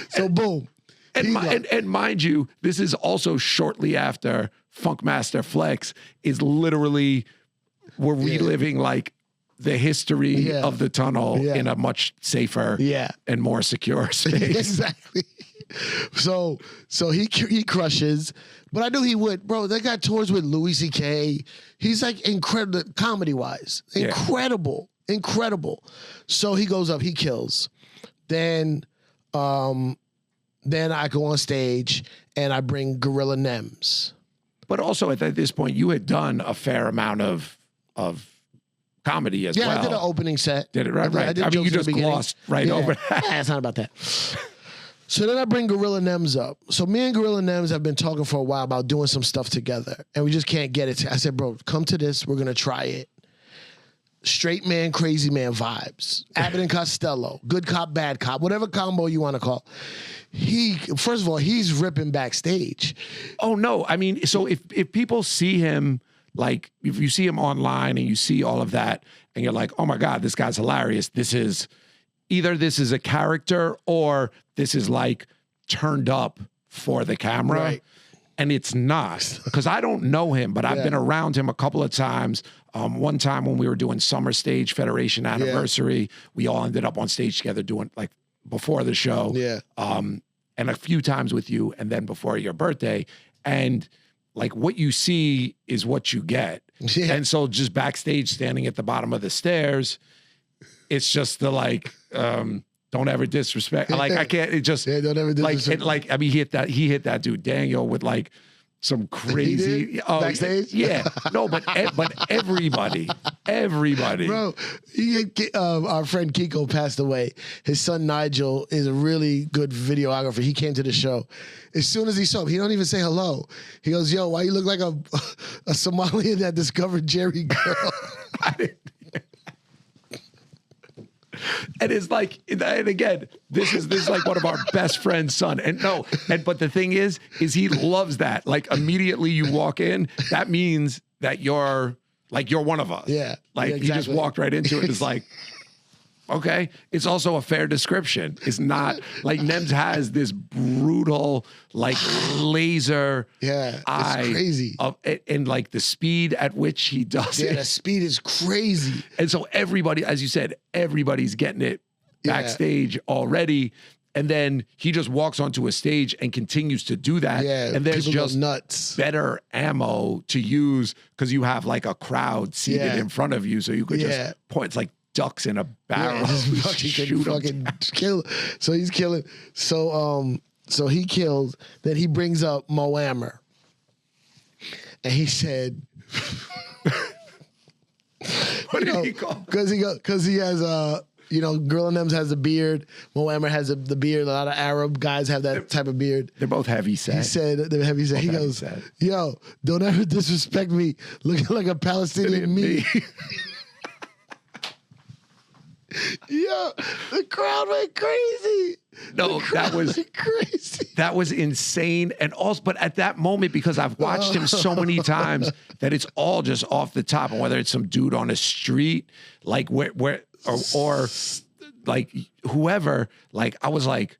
So boom. And mind you, this is also shortly after Funkmaster Flex is literally, we're reliving like the history of the tunnel in a much safer and more secure space. Exactly. So he crushes, but I knew he would. Bro, that guy tours with Louis C.K. He's like incredible, comedy-wise. Incredible. So he goes up, he kills. Then I go on stage and I bring Gorilla Nems. But also at this point, you had done a fair amount of comedy as well. Yeah, I did an opening set. Did it right? I mean, you just glossed over that. It's not about that. So then I bring Gorilla Nems up. So me and Gorilla Nems have been talking for a while about doing some stuff together, and we just can't get it. I said, bro, come to this. We're going to try it. Straight man, crazy man vibes. Abbott and Costello. Good cop, bad cop. Whatever combo you want to call. First of all, he's ripping backstage. Oh, no. I mean, so if people see him, like, if you see him online and you see all of that, and you're like, oh my God, this guy's hilarious. This is a character or this is like turned up for the camera. Right. And it's not, because I don't know him, but I've been around him a couple of times. One time when we were doing Summer Stage Federation anniversary, we all ended up on stage together doing like before the show. Yeah. And a few times with you, and then before your birthday. And like what you see is what you get. Yeah. And so just backstage standing at the bottom of the stairs, it's just the like, don't ever disrespect. Like I can't. It just don't ever disrespect. I mean, he hit that dude Daniel with like some crazy backstage. Yeah, no, but everybody. Bro, our friend Kiko passed away. His son Nigel is a really good videographer. He came to the show. As soon as he saw him, he don't even say hello. He goes, "Yo, why you look like a Somalian that discovered Jerry Girl?" And it's like, and again, this is like one of our best friend's son. But the thing is he loves that. Like immediately you walk in, that means that you're one of us. Yeah. Like exactly. he just walked right into it. It's like, okay. It's also a fair description. It's not like Nems has this brutal, like laser eye. It's crazy. And like the speed at which he does it. Yeah, the speed is crazy. And so everybody, as you said, everybody's getting it backstage already. And then he just walks onto a stage and continues to do that. Yeah, and there's just nuts. Better ammo to use because you have like a crowd seated in front of you. So you could just point. It's like ducks in a barrel. Yeah, just fucking kill. So he's killing. So he kills. Then he brings up Mo Amer, and he said, What did he call? Because he has Girl and M's has the beard. Mo Amer has the beard. A lot of Arab guys have that type of beard. They're both heavy set. He said they're heavy set. He goes, "Yo, don't ever disrespect me looking like a Palestinian me." Yo, the crowd went crazy. No, that was crazy. That was insane. And also, but at that moment, because I've watched him so many times that it's all just off the top. And whether it's some dude on the street, like or like whoever, like I was like,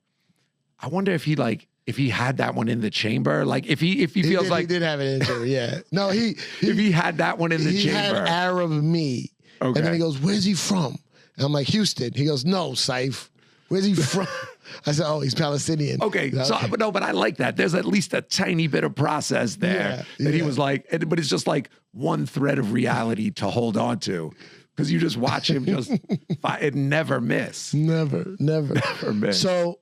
I wonder if he had that one in the chamber, like if he feels like he did have it in the chamber. Yeah, no, if he had that one in the chamber, had Arab me, okay. And then he goes, "Where's he from?" And I'm like, "Houston." He goes, "No, Cipha. Where's he from?" I said, "Oh, he's Palestinian." Okay, so but I like that. There's at least a tiny bit of process there that he was like, but it's just like one thread of reality to hold on to. Because you just watch him it never miss. Never miss. So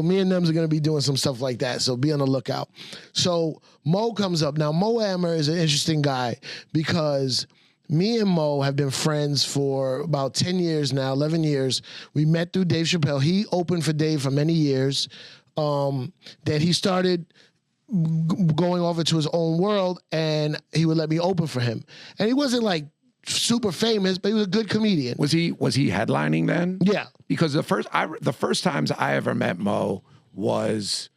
me and Nems are gonna be doing some stuff like that. So be on the lookout. So Mo comes up. Now Mo Amer is an interesting guy because me and Mo have been friends for about 10 years now, 11 years. We met through Dave Chappelle. He opened for Dave for many years. Then he started going over to his own world and he would let me open for him. And he wasn't like super famous, but he was a good comedian. Was he headlining then? Yeah. Because the first times I ever met Mo was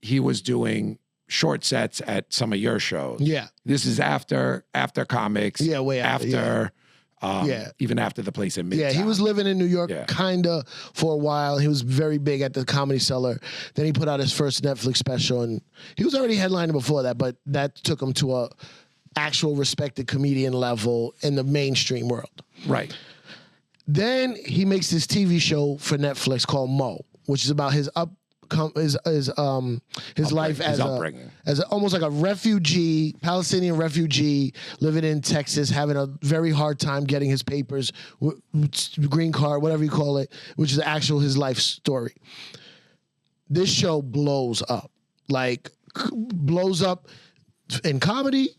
he was doing short sets at some of your shows. Yeah. This is after comics. Yeah, way after. Even after the place in Midtown. Yeah, he was living in New York kinda for a while. He was very big at the Comedy Cellar. Then he put out his first Netflix special, and he was already headlining before that, but that took him to a actual respected comedian level in the mainstream world. Right. Then he makes this TV show for Netflix called Mo, which is about his life as almost like a refugee, Palestinian refugee living in Texas, having a very hard time getting his papers, green card, whatever you call it, which is actual his life story. This show blows up in comedy,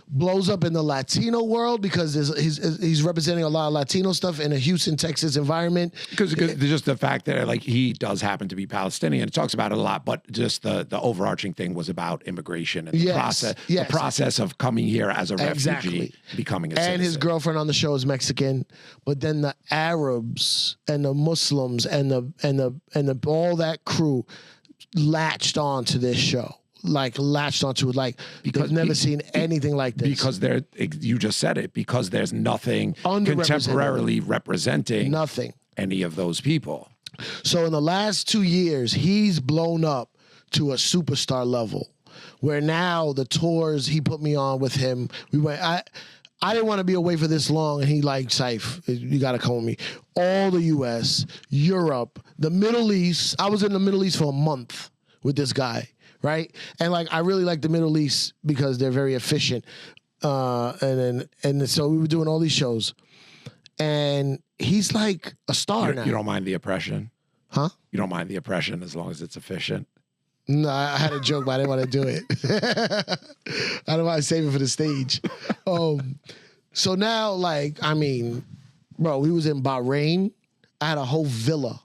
blows up in the Latino world because he's representing a lot of Latino stuff in a Houston, Texas environment. Because just the fact that like he does happen to be Palestinian, it talks about it a lot, but just the overarching thing was about immigration and the process of coming here as a refugee, becoming a citizen. And his girlfriend on the show is Mexican, but then the Arabs and the Muslims and the all that crew latched on to this show. Latched onto it, because they've never seen anything like this. Because you just said it, because there's nothing contemporarily representing any of those people. So in the last 2 years, he's blown up to a superstar level, where now the tours he put me on with him, we went. I didn't want to be away for this long, and he Cipha, you got to come with me. All the U.S., Europe, the Middle East. I was in the Middle East for a month with this guy. Right, and I really like the Middle East because they're very efficient, and so we were doing all these shows, and he's like a star now. You don't mind the oppression, huh? You don't mind the oppression as long as it's efficient. No, I had a joke, but I didn't want to do it. I don't want to save it for the stage. So now, bro, we was in Bahrain. I had a whole villa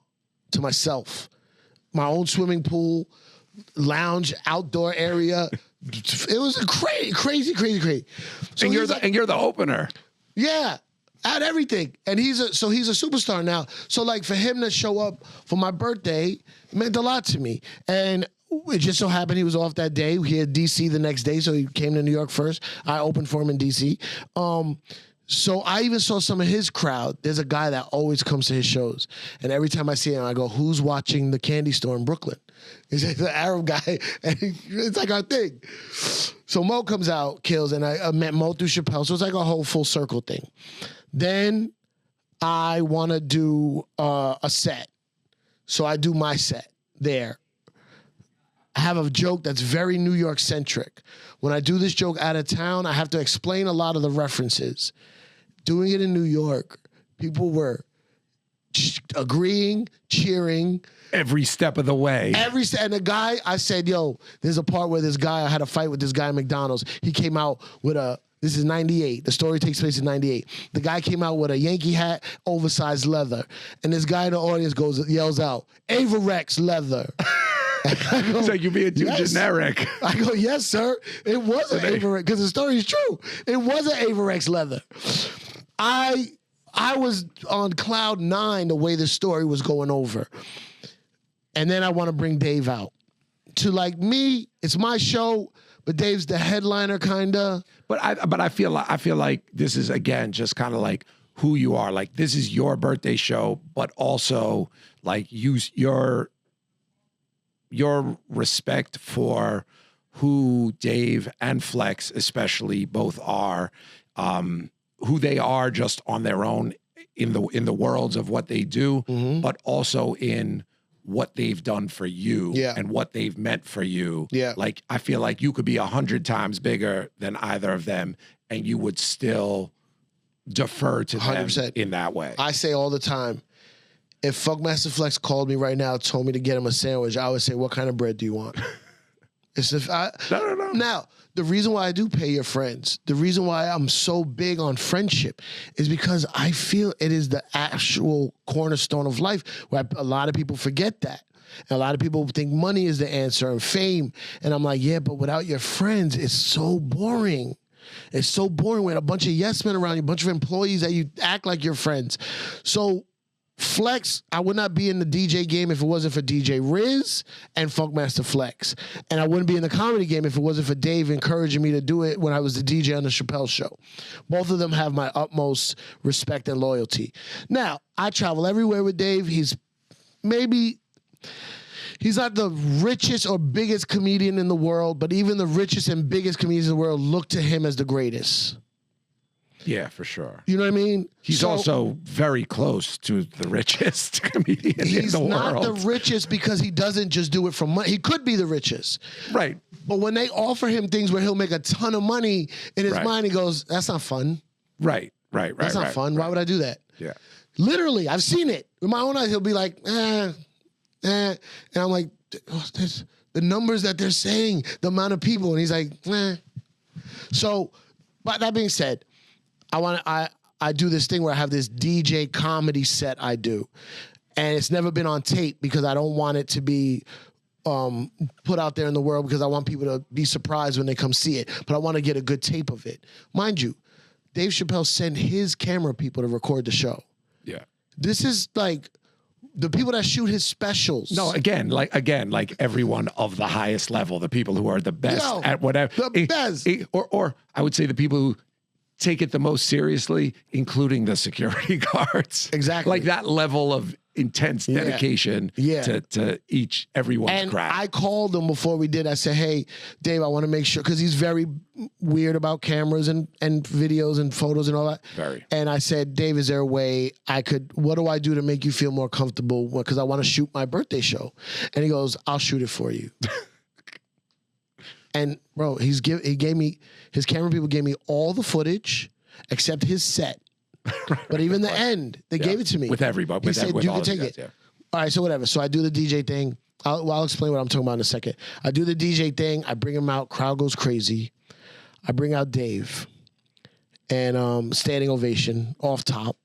to myself, my own swimming pool. Lounge, outdoor area. It was crazy. So and you're the opener. Yeah, I had everything, and he's a superstar now. So for him to show up for my birthday meant a lot to me, and it just so happened he was off that day. He had DC the next day, so he came to New York first. I opened for him in DC. So I even saw some of his crowd. There's a guy that always comes to his shows, and every time I see him, I go, "Who's watching the Candy Store in Brooklyn?" He's like the Arab guy, and it's like our thing. So Mo comes out, kills, and I met Mo through Chappelle, so it's like a whole full circle thing. Then I want to do a set, so I do my set there. I have a joke that's very New York centric. When I do this joke out of town, I have to explain a lot of the references. Doing it in New York, people were agreeing, cheering. Every step of the way. And the guy, I said, yo, there's a part where this guy, I had a fight with this guy at McDonald's. He came out with a This is 98. The story takes place in 98. The guy came out with a Yankee hat, oversized leather. And this guy in the audience yells out, Avarex leather. It's like you're being too generic. I go, yes, sir. It was an Avarex, because the story is true. It was an Avarex leather. I was on cloud 9 the way the story was going over. And then I want to bring Dave out. To like me, it's my show, but Dave's the headliner, kinda. But I feel like this is, again, just kind of like who you are. Like, this is your birthday show, but also like use your respect for who Dave and Flex especially both are, who they are just on their own in the worlds of what they do, but also in what they've done for you and what they've meant for you. Yeah. Like, I feel like you could be 100 times bigger than either of them and you would still defer to 100%. Them in that way. I say all the time, if Funkmaster Flex called me right now, told me to get him a sandwich, I would say, what kind of bread do you want? No. Now, the reason why I do pay your friends, the reason why I'm so big on friendship is because I feel it is the actual cornerstone of life, where a lot of people forget that. And a lot of people think money is the answer and fame. And I'm like, yeah, but without your friends, it's so boring. It's so boring with a bunch of yes men around you, a bunch of employees that you act like your friends. So Flex, I would not be in the DJ game if it wasn't for DJ Riz and Funkmaster Flex. And I wouldn't be in the comedy game if it wasn't for Dave encouraging me to do it when I was the DJ on the Chappelle show. Both of them have my utmost respect and loyalty. Now, I travel everywhere with Dave. He's not the richest or biggest comedian in the world, but even the richest and biggest comedians in the world look to him as the greatest. Yeah, for sure. You know what I mean? He's also very close to the richest comedian in the world. He's not the richest because he doesn't just do it from money. He could be the richest. Right. But when they offer him things where he'll make a ton of money, in his mind he goes, that's not fun. Right. That's not fun. Why would I do that? Yeah. Literally, I've seen it. With my own eyes, he'll be like, And I'm like, the numbers that they're saying, the amount of people. And he's like, So, but that being said, I do this thing where I have this DJ comedy set I do. And it's never been on tape because I don't want it to be put out there in the world, because I want people to be surprised when they come see it. But I want to get a good tape of it. Mind you, Dave Chappelle sent his camera people to record the show. Yeah. This is like the people that shoot his specials. No, again, like everyone of the highest level, the people who are the best at whatever. The best. Or I would say the people who take it the most seriously, including the security guards. Exactly. Like that level of intense dedication to everyone's craft. I called him before we did. I said, hey, Dave, I want to make sure, because he's very weird about cameras and videos and photos and all that. Very. And I said, Dave, is there a way what do I do to make you feel more comfortable? Because I want to shoot my birthday show. And he goes, I'll shoot it for you. And bro, his camera people gave me all the footage except his set. But even the end, they gave it to me. With everybody. He said, you can take it. Yeah. All right, so whatever. So I do the DJ thing. I'll explain what I'm talking about in a second. I do the DJ thing. I bring him out. Crowd goes crazy. I bring out Dave. And standing ovation off top.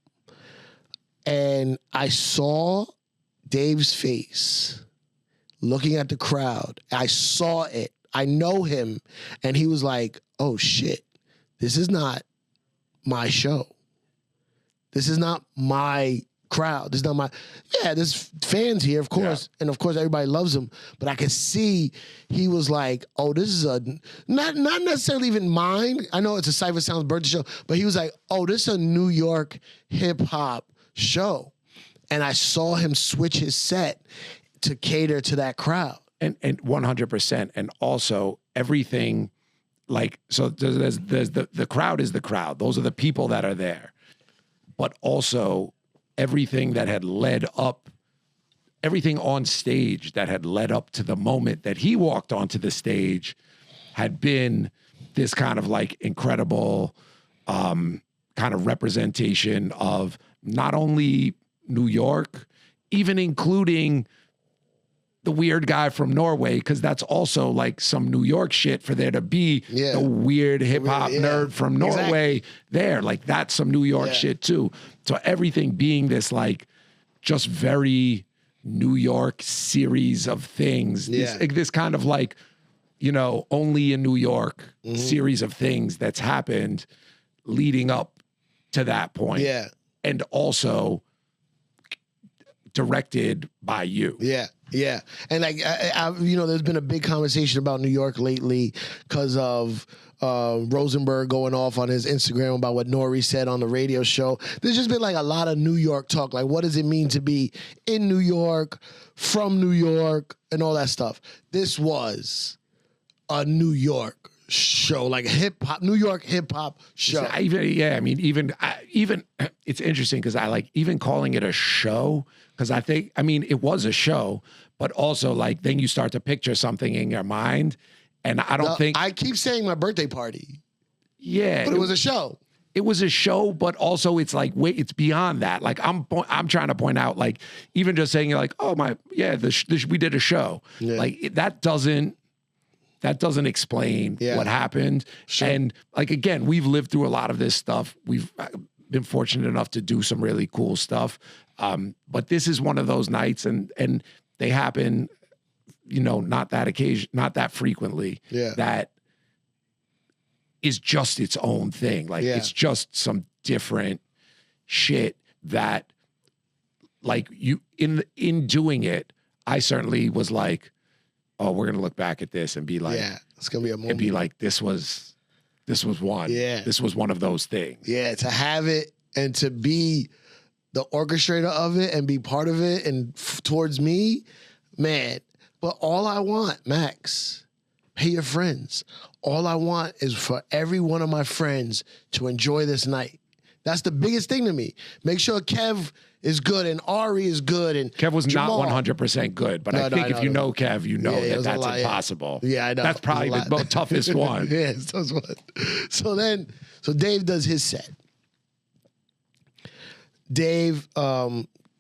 And I saw Dave's face looking at the crowd. I saw it. I know him. And he was like, oh, shit. This is not my show. This is not my crowd. This is not my... Yeah, there's fans here, of course. Yeah. And, of course, everybody loves him. But I could see he was like, oh, this is a... Not necessarily even mine. I know it's a Cipha Sounds birthday show. But he was like, oh, this is a New York hip-hop show. And I saw him switch his set to cater to that crowd. And 100%. And also everything, like, so there's the crowd is the crowd. Those are the people that are there. But also everything that had led up, everything on stage that had led up to the moment that he walked onto the stage had been this kind of like incredible kind of representation of not only New York, even including the weird guy from Norway, because that's also like some New York shit for there to be the weird hip hop nerd from Norway there. Like that's some New York shit too. So everything being this like just very New York series of things, this kind of like, you know, only in New York series of things that's happened leading up to that point. Yeah. And also directed by you. Yeah. Yeah. And like, you know, there's been a big conversation about New York lately because of Rosenberg going off on his Instagram about what Nori said on the radio show. There's just been like a lot of New York talk. Like, what does it mean to be in New York, from New York, and all that stuff? This was a New York show, like a New York hip hop show. Even it's interesting because I like even calling it a show because I mean, it was a show, but also like then you start to picture something in your mind, and I don't think I keep saying my birthday party. Yeah, but it was a show. It was a show, but also it's like wait, it's beyond that. Like I'm trying to point out, like even just saying like, oh we did a show, like that doesn't explain what happened. Sure. And like, again, we've lived through a lot of this stuff. We've been fortunate enough to do some really cool stuff. But this is one of those nights and they happen, you know, not that frequently, that is just its own thing. Like it's just some different shit that like you, in doing it, I certainly was like, oh, we're gonna look back at this and be like, it's gonna be a moment. And be like, this was one. Yeah, this was one of those things. Yeah, to have it and to be the orchestrator of it and be part of it and towards me, man. But all I want, Max, pay your friends. All I want is for every one of my friends to enjoy this night. That's the biggest thing to me. Make sure Kev is good and Ari is good and Kev was Jamal. Not 100% good, but I think if you know Kev, you know that's impossible. Yeah, I know. That's probably the toughest one. Yeah, it's the toughest one. So Dave does his set. Dave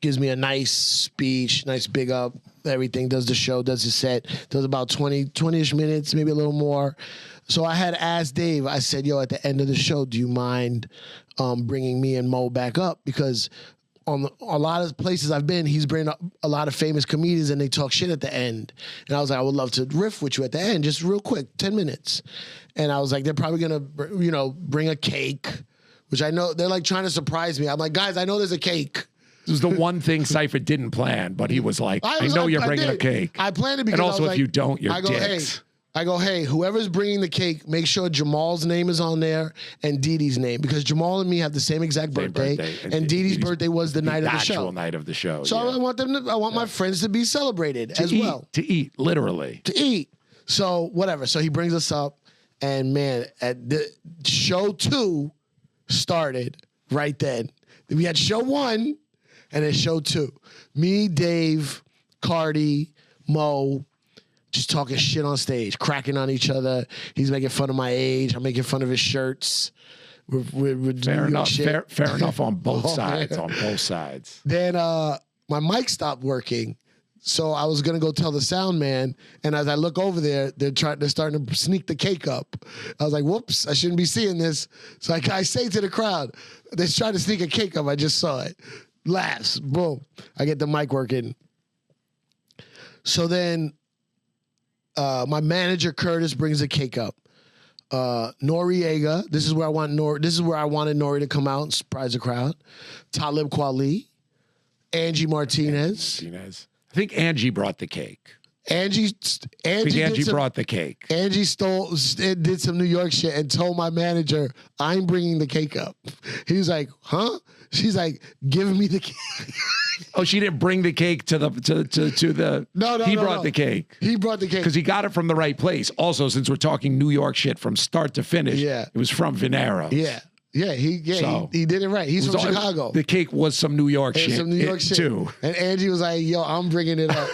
gives me a nice speech, nice big up, everything, does the show, does his set, does about 20-ish minutes, maybe a little more. So I had asked Dave, I said, yo, at the end of the show, do you mind bringing me and Mo back up? Because on a lot of places I've been, he's bringing up a lot of famous comedians and they talk shit at the end. And I was like, I would love to riff with you at the end, just real quick, 10 minutes. And I was like, they're probably going to, you know, bring a cake, which I know they're like trying to surprise me. I'm like, guys, I know there's a cake. This was the one thing Cipha didn't plan, but he was like, I know you're bringing a cake. I planned it because and also if you don't, you're dicks. I go, hey, whoever's bringing the cake, make sure Jamal's name is on there and Dee Dee's name, because Jamal and me have the same exact birthday, and Dee Dee's birthday was the night of the show. Actual night of the show. So I want my friends to be celebrated as well. To eat, literally. To eat. So whatever. So he brings us up, and man, at the show 2 started right then. We had show 1, and then show 2. Me, Dave, Cardi, Mo, just talking shit on stage, cracking on each other. He's making fun of my age. I'm making fun of his shirts. We're fair enough. Fair enough on both sides. Man. On both sides. Then my mic stopped working, so I was gonna go tell the sound man. And as I look over there, they're starting to sneak the cake up. I was like, "Whoops! I shouldn't be seeing this." So I say to the crowd, "They're trying to sneak a cake up. I just saw it." Laughs. Boom. I get the mic working. So then. My manager Curtis brings a cake up. Noriega, this is where I wanted Nori to come out and surprise the crowd. Talib Kweli, Angie Martinez. I think Angie brought the cake. Angie brought the cake. Angie did some New York shit and told my manager, I'm bringing the cake up. He was like, huh? She's like, give me the cake. Oh, she didn't bring the cake to the. No. He brought the cake. He brought the cake because he got it from the right place. Also, since we're talking New York shit from start to finish, it was from Venero. Yeah, he did it right. He's from Chicago. The cake was some New York shit. Some New York shit too. And Angie was like, "Yo, I'm bringing it up."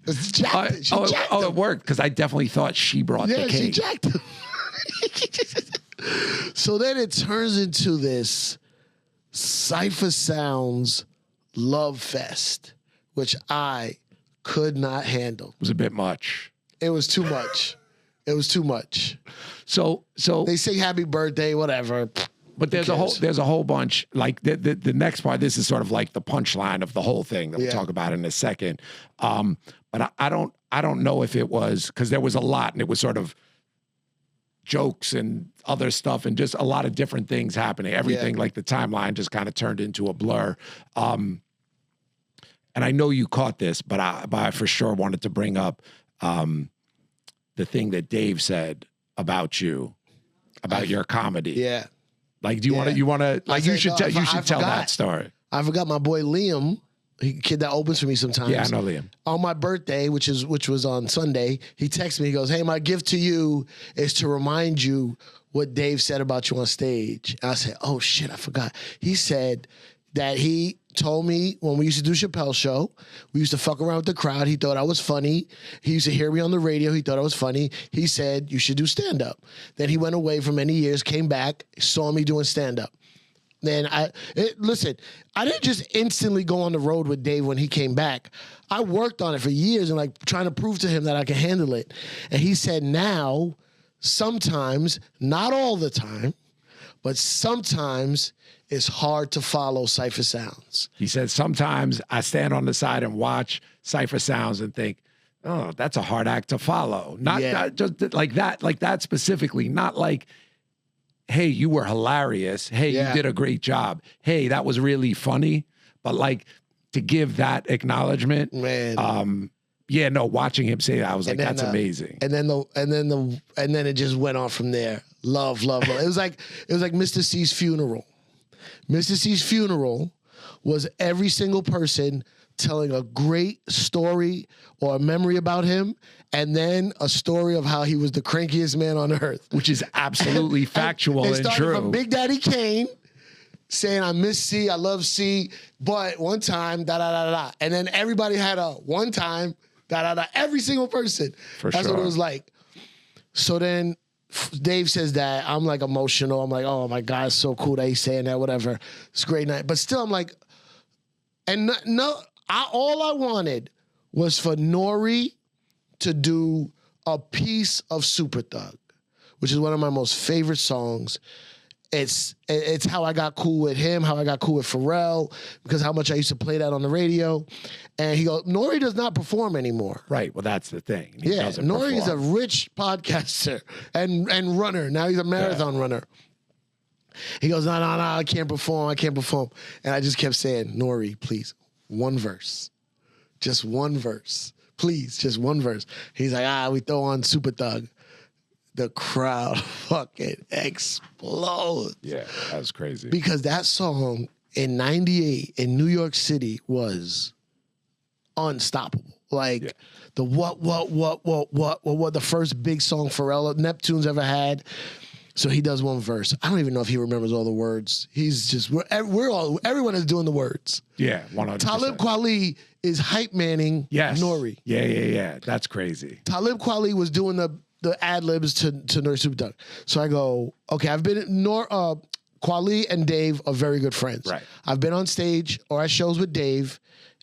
It worked because I definitely thought she brought the cake. Yeah, she jacked him. So then it turns into this Cipha Sounds Love Fest, which I could not handle. It was a bit much. It was too much. It was too much. So They sing happy birthday, whatever. but there's a whole bunch, like the next part, this is sort of like the punchline of the whole thing that we'll talk about in a second. But I don't know if it was, because there was a lot and it was sort of jokes and other stuff and just a lot of different things happening. Everything, like the timeline just kind of turned into a blur. And I know you caught this, but I for sure wanted to bring up the thing that Dave said about you, about your comedy. Yeah. Like, do you want to, like, you should tell that story. I forgot my boy Liam, kid that opens for me sometimes. Yeah, I know Liam. On my birthday, which was on Sunday, he texted me. He goes, "Hey, my gift to you is to remind you what Dave said about you on stage." And I said, "Oh shit, I forgot." He said that he told me when we used to do Chappelle show, we used to fuck around with the crowd. He thought I was funny. He used to hear me on the radio. He thought I was funny. He said, "You should do stand-up." Then he went away for many years, came back, saw me doing stand-up. Then listen, I didn't just instantly go on the road with Dave when he came back. I worked on it for years and like trying to prove to him that I can handle it. And he said now, sometimes, not all the time, but sometimes it's hard to follow Cipha sounds. He said, sometimes I stand on the side and watch Cipha sounds and think, oh, that's a hard act to follow. Not just like that specifically, not like, hey, you were hilarious. Hey, you did a great job. Hey, that was really funny. But like to give that acknowledgement, man. Watching him say that, I was like, that's amazing. And then it just went on from there. Love. It was like Mr. C's funeral. Mr. C's funeral was every single person telling a great story or a memory about him, and then a story of how he was the crankiest man on earth. Which is absolutely factual and true. From Big Daddy Kane saying, "I miss C, I love C, but one time, da-da-da-da." And then everybody had a one time, da-da-da, every single person. That's what it was like. So then Dave says that. I'm like emotional. I'm like, oh my God, it's so cool that he's saying that, whatever. It's a great night. But still, I'm like, and all I wanted was for Nori to do a piece of Super Thug, which is one of my most favorite songs. It's how I got cool with him, how I got cool with Pharrell, because how much I used to play that on the radio. And he goes, Nori does not perform anymore. Right. Well, that's the thing. Nori is a rich podcaster and runner. Now he's a marathon runner. He goes, no, I can't perform. And I just kept saying, Nori, please, one verse. Just one verse. Please, just one verse. He's like, we throw on Super Thug. The crowd fucking explodes. Yeah, that was crazy. Because that song in 98 in New York City was unstoppable. Like the what, the first big song Pharrell, Neptune's ever had. So he does one verse. I don't even know if he remembers all the words. He's just, everyone is doing the words. Yeah, 100%. Talib Kweli is hype manning Nori. Yeah. That's crazy. Talib Kweli was doing the ad-libs to Nori Super Thug. So I go, okay, I've been Kweli and Dave are very good friends. Right. I've been on stage or at shows with Dave,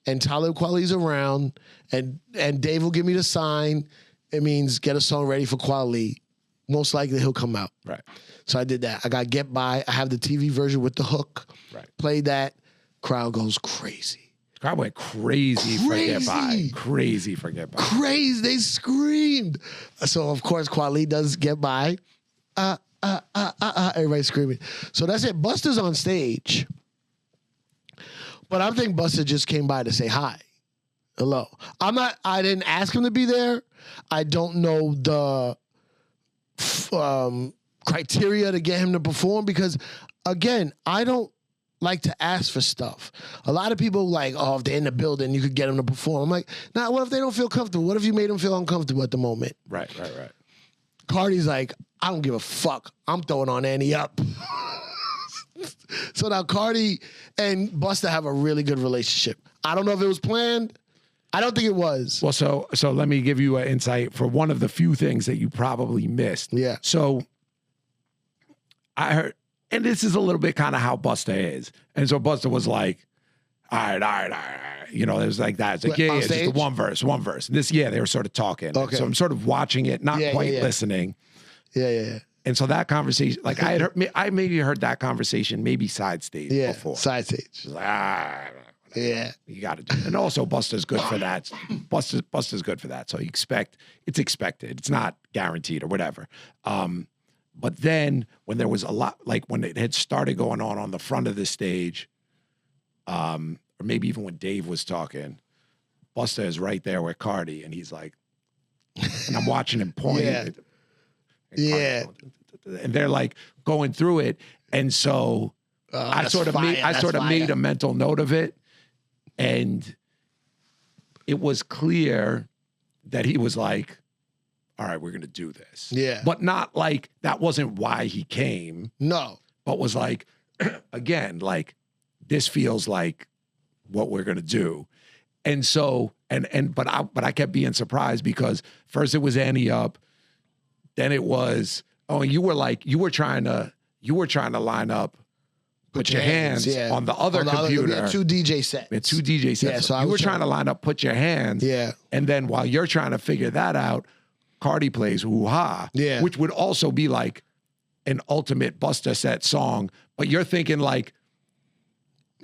and Talib Kweli's around, and Dave will give me the sign. It means get a song ready for Kweli. Most likely he'll come out. Right. So I did that. I got Get By. I have the TV version with the hook. Right. Played that. Crowd goes crazy. Crowd went crazy for Get By. Crazy for Get By. Crazy. They screamed. So, of course, Kweli does Get By. Everybody screaming. So that's it. Busta's on stage. But I think Busta just came by to say hi. Hello. I didn't ask him to be there. I don't know the criteria to get him to perform because, again, I don't like to ask for stuff. A lot of people like, oh, if they're in the building, you could get them to perform. I'm like, nah, what if they don't feel comfortable? What if you made them feel uncomfortable at the moment? Right. Cardi's like, I don't give a fuck. I'm throwing on Annie up. So now Cardi and Busta have a really good relationship. I don't know if it was planned. I don't think it was. Well, so let me give you an insight for one of the few things that you probably missed. Yeah. So I heard, and this is a little bit kind of how Busta is. And so Busta was like, all right. You know, it was like that. It's like, yeah, on it's just the stage? one verse. This, they were sort of talking. Okay. So I'm sort of watching it, not quite listening. Yeah. And so that conversation, like I maybe heard that conversation maybe side stage before. Side stage. Like, Yeah. you got to do it. And also Busta's good for that. Busta's good for that. So it's expected. It's not guaranteed or whatever. But then when there was a lot, like when it had started going on the front of the stage, or maybe even when Dave was talking, Busta is right there with Cardi, and he's like, and I'm watching him point. Yeah. And they're like going through it. And so I sort of made a mental note of it. And it was clear that he was like, all right, we're going to do this. Yeah. But not like that wasn't why he came. No. But was like, again, like this feels like what we're going to do. And so, but I kept being surprised because first it was Annie Up. Then it was, you were trying to line up, put your hands on the other computer. We had 2 DJ sets. We had 2 DJ sets. Yeah, so you were trying to line up, put your hands. Yeah. And then while you're trying to figure that out, Cardi plays Hoo Ha, which would also be like an ultimate Busta set song. But you're thinking like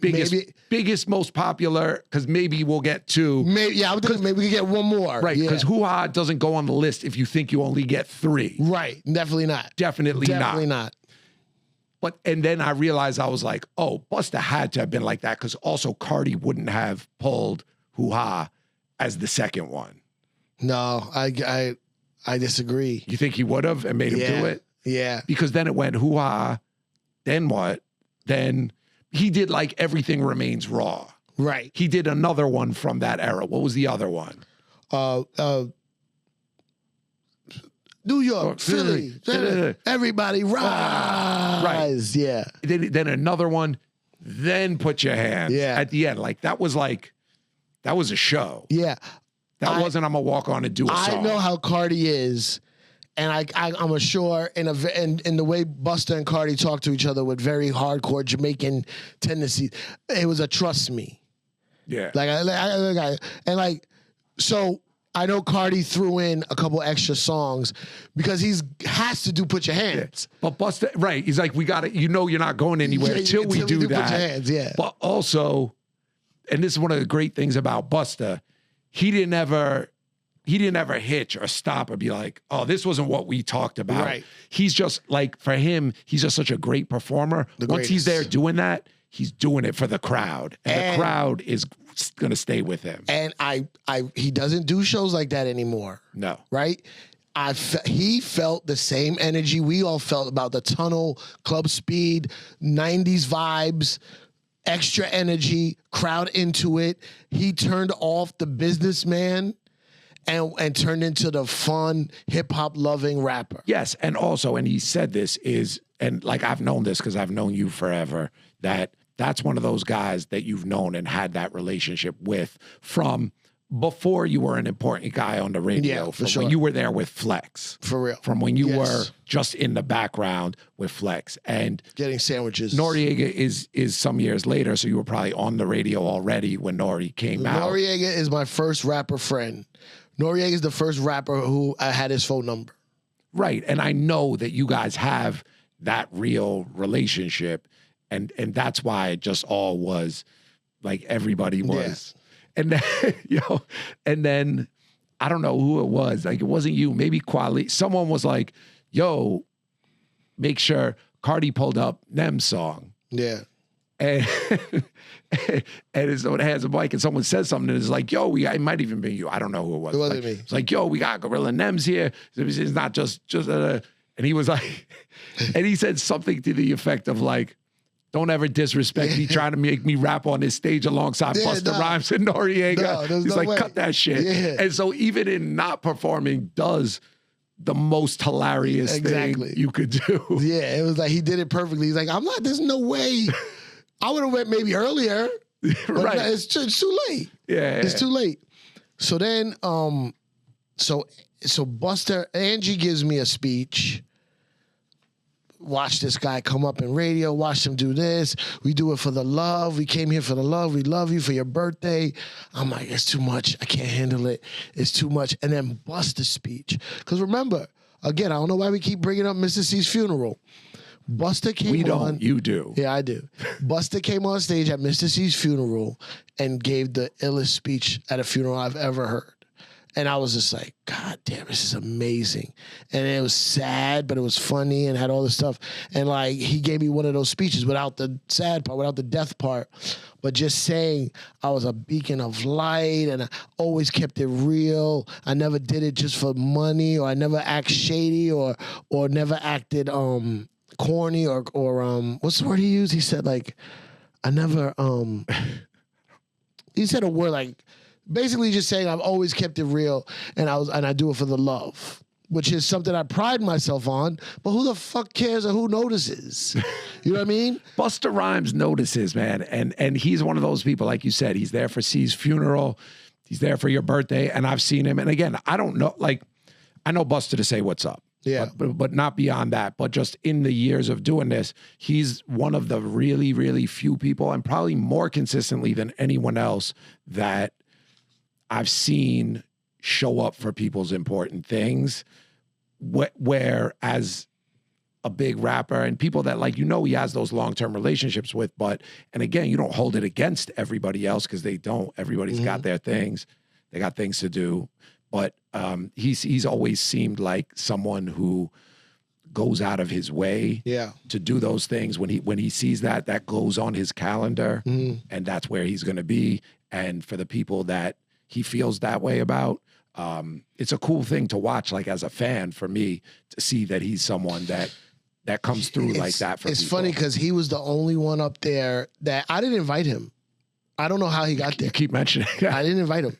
biggest, most popular, because maybe we'll get 2. Maybe we could get 1 more. Right, because Hoo Ha doesn't go on the list if you think you only get 3. Right, definitely not. Definitely not. But and then I realized I was like, oh, Busta had to have been like that because also Cardi wouldn't have pulled Hoo Ha as the second one. No, I disagree. You think he would have and made him do it? Yeah. Because then it went Hoo Ha, then what? Then he did like Everything Remains Raw. Right. He did another one from that era. What was the other one? New York, Philly, everybody rise. Right. Yeah. Then another one, then Put Your Hands. Yeah. At the end. Like that was a show. Yeah. That wasn't I'm gonna walk on and do a song. I know how Cardi is, and I'm sure in the way Busta and Cardi talk to each other with very hardcore Jamaican tendencies, it was a trust me. Yeah. So I know Cardi threw in a couple extra songs because has to do Put Your Hands. Yeah. But Busta, right? He's like, we got it. You're not going anywhere until we do that. Put Your Hands, yeah. But also, and this is one of the great things about Busta, he didn't ever hitch or stop or be like, oh, this wasn't what we talked about. Right. He's just like, for him, he's just such a great performer. Once he's there doing that, he's doing it for the crowd. And the crowd is going to stay with him. And he doesn't do shows like that anymore. No. Right? He felt the same energy we all felt about the Tunnel, Club Speed, 90s vibes, extra energy, crowd into it. He turned off the businessman and turned into the fun, hip-hop loving rapper. Yes, and also, and he said this and like I've known this because I've known you forever, that's one of those guys that you've known and had that relationship with from before you were an important guy on the radio. Yeah, for from sure. When you were there with Flex. For real. From when you were just in the background with Flex. And getting sandwiches. Noriega is some years later, so you were probably on the radio already when Nori came out. Noriega is my first rapper friend. Noriega is the first rapper who I had his phone number. Right. And I know that you guys have that real relationship. And that's why it just all was like everybody was. Yeah. And then, and then I don't know who it was. Like, it wasn't you, maybe Quali. Someone was like, yo, make sure Cardi pulled up Nem's song. Yeah. And so it has a mic and someone says something and it's like, yo, it might even be you. I don't know who it was. It wasn't me. It's like, yo, we got Gorilla Nems here. It's not just and he was like, and he said something to the effect of like, don't ever disrespect me trying to make me rap on this stage alongside Busta Rhymes and Noriega. He's like, cut that shit. Yeah. And so even in not performing does the most hilarious thing you could do. Yeah, it was like he did it perfectly. He's like, there's no way. I would have went maybe earlier. Right. It's too late. Yeah. It's too late. So then, so Busta, Angie gives me a speech. watch this guy come up in radio, watch him do this. We do it for the love. We came here for the love. We love you for your birthday. I'm like, it's too much. I can't handle it. It's too much. And then Busta's speech. Because remember, again, I don't know why we keep bringing up Mr. C's funeral. Busta came on. We don't. You do. Yeah, I do. Busta came on stage at Mr. C's funeral and gave the illest speech at a funeral I've ever heard. And I was just like, God damn, this is amazing. And it was sad, but it was funny and had all this stuff. And like, he gave me one of those speeches without the sad part, without the death part, but just saying I was a beacon of light and I always kept it real. I never did it just for money, or I never act shady, or never acted corny or what's the word he used? He said like, I never he said a word like, basically just saying I've always kept it real and I do it for the love, which is something I pride myself on, but who the fuck cares or who notices? You know what I mean? Busta Rhymes notices, man. And he's one of those people, like you said, he's there for C's funeral. He's there for your birthday. And I've seen him. And again, I don't know, like, I know Busta to say what's up. Yeah. But not beyond that. But just in the years of doing this, he's one of the really, really few people, and probably more consistently than anyone else, that I've seen show up for people's important things, where as a big rapper and people that, like, he has those long-term relationships with, and again, you don't hold it against everybody else because they don't. Everybody's got their things. They got things to do. But he's always seemed like someone who goes out of his way to do those things. When he sees that goes on his calendar, and that's where he's going to be. And for the people that he feels that way about, it's a cool thing to watch, like as a fan, for me, to see that he's someone that comes through like that for people. It's funny because he was the only one up there that I didn't invite him. I don't know how he got there. You keep mentioning it. I didn't invite him.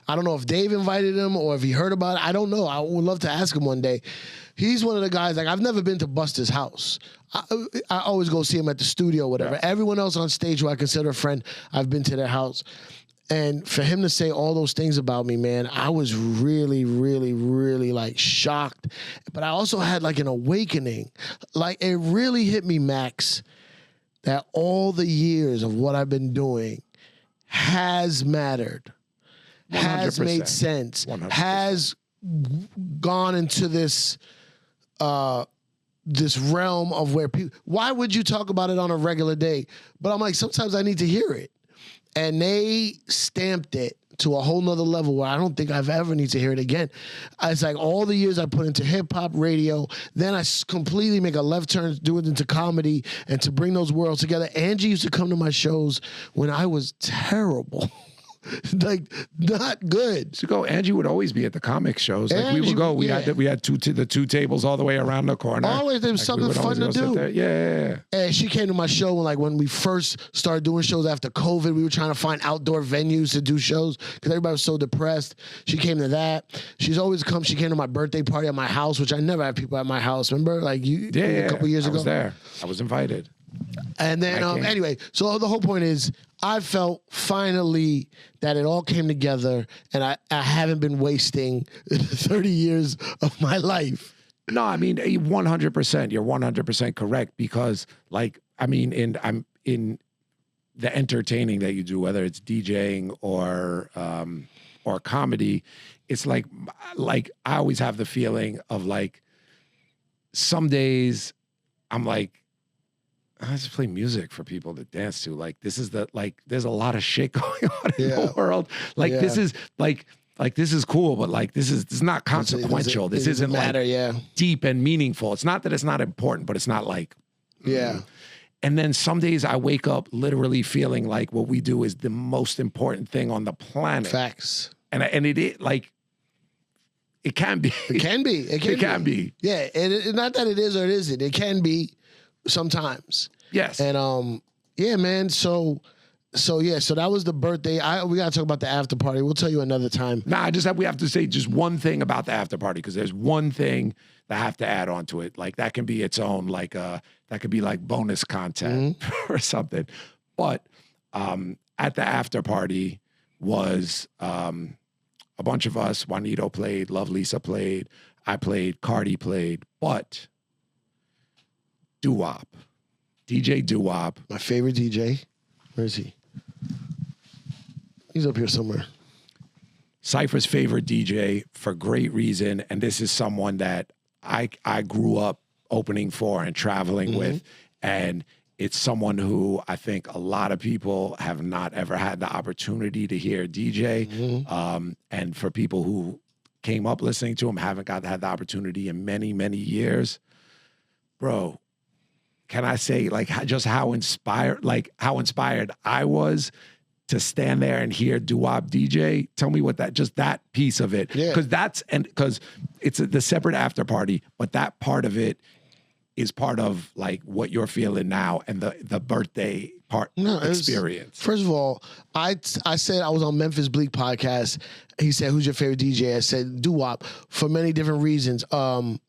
I don't know if Dave invited him or if he heard about it. I don't know. I would love to ask him one day. He's one of the guys, like, I've never been to Busta's house. I always go see him at the studio, whatever. Yeah. Everyone else on stage who I consider a friend, I've been to their house. And for him to say all those things about me, man, I was really, really, really, like, shocked. But I also had, like, an awakening. Like, it really hit me, Max, that all the years of what I've been doing has mattered. 100%. Has made sense, 100%. Has gone into this this realm of where people, why would you talk about it on a regular day? But I'm like, sometimes I need to hear it. And they stamped it to a whole nother level where I don't think I've ever need to hear it again. It's like all the years I put into hip hop radio, then I completely make a left turn, do it into comedy, and to bring those worlds together. Angie used to come to my shows when I was terrible. Like, not good. So Angie would always be at the comic shows. Like, Angie, we would go. We had the two tables all the way around the corner. Always there was something fun to do. Yeah. And she came to my show when we first started doing shows after COVID. We were trying to find outdoor venues to do shows because everybody was so depressed. She came to that. She's always come. She came to my birthday party at my house, which I never had people at my house. Remember, like a couple years ago. I was there. I was invited. And then, anyway, so the whole point is, I felt finally that it all came together, and I haven't been wasting 30 years of my life. No, I mean, 100%. You're 100% correct because, like, I mean, I'm in the entertaining that you do, whether it's DJing or comedy. It's like I always have the feeling of, like, some days I'm like, I just play music for people to dance to. Like, this is there's a lot of shit going on in the world. Like, this is this is cool, but like, this is not consequential. This isn't matter, deep and meaningful. It's not that it's not important, but it's not like, And then some days I wake up literally feeling like what we do is the most important thing on the planet. Facts. And it like, it can be. It can be. It can be. Yeah. And not that it is or it isn't. It can be. Sometimes. Yes. And yeah, man. So that was the birthday. We gotta talk about the after party. We'll tell you another time. Nah, we have to say just one thing about the after party, because there's one thing that I have to add on to it. Like, that can be its own, like that could be like bonus content or something. But at the after party was a bunch of us. Juanito played, Love Lisa played, I played, Cardi played, but Doo-Wop. DJ Doo-Wop. My favorite DJ. Where is he? He's up here somewhere. Cipha's favorite DJ for great reason. And this is someone that I grew up opening for and traveling with. And it's someone who I think a lot of people have not ever had the opportunity to hear DJ. And for people who came up listening to him, haven't had the opportunity in many, many years. Bro, can I say like just how inspired I was to stand there and hear Doo-Wop DJ? Tell me what that piece of it. Because it's the separate after party, but that part of it is part of like what you're feeling now and the birthday experience. First of all, I said I was on Memphis Bleak podcast. He said, "Who's your favorite DJ?" I said Doo-Wop for many different reasons.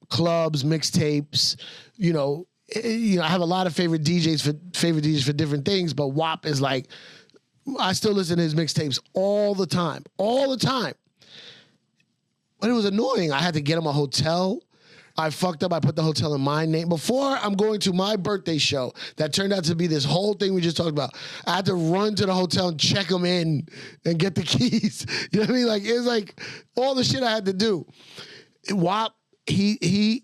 Clubs, mixtapes, I have a lot of favorite DJs for different things, but WAP is like, I still listen to his mixtapes all the time. But it was annoying. I had to get him a hotel. I fucked up. I put the hotel in my name. Before I'm going to my birthday show, that turned out to be this whole thing we just talked about. I had to run to the hotel and check him in and get the keys. You know what I mean? Like, it was like all the shit I had to do. WAP, he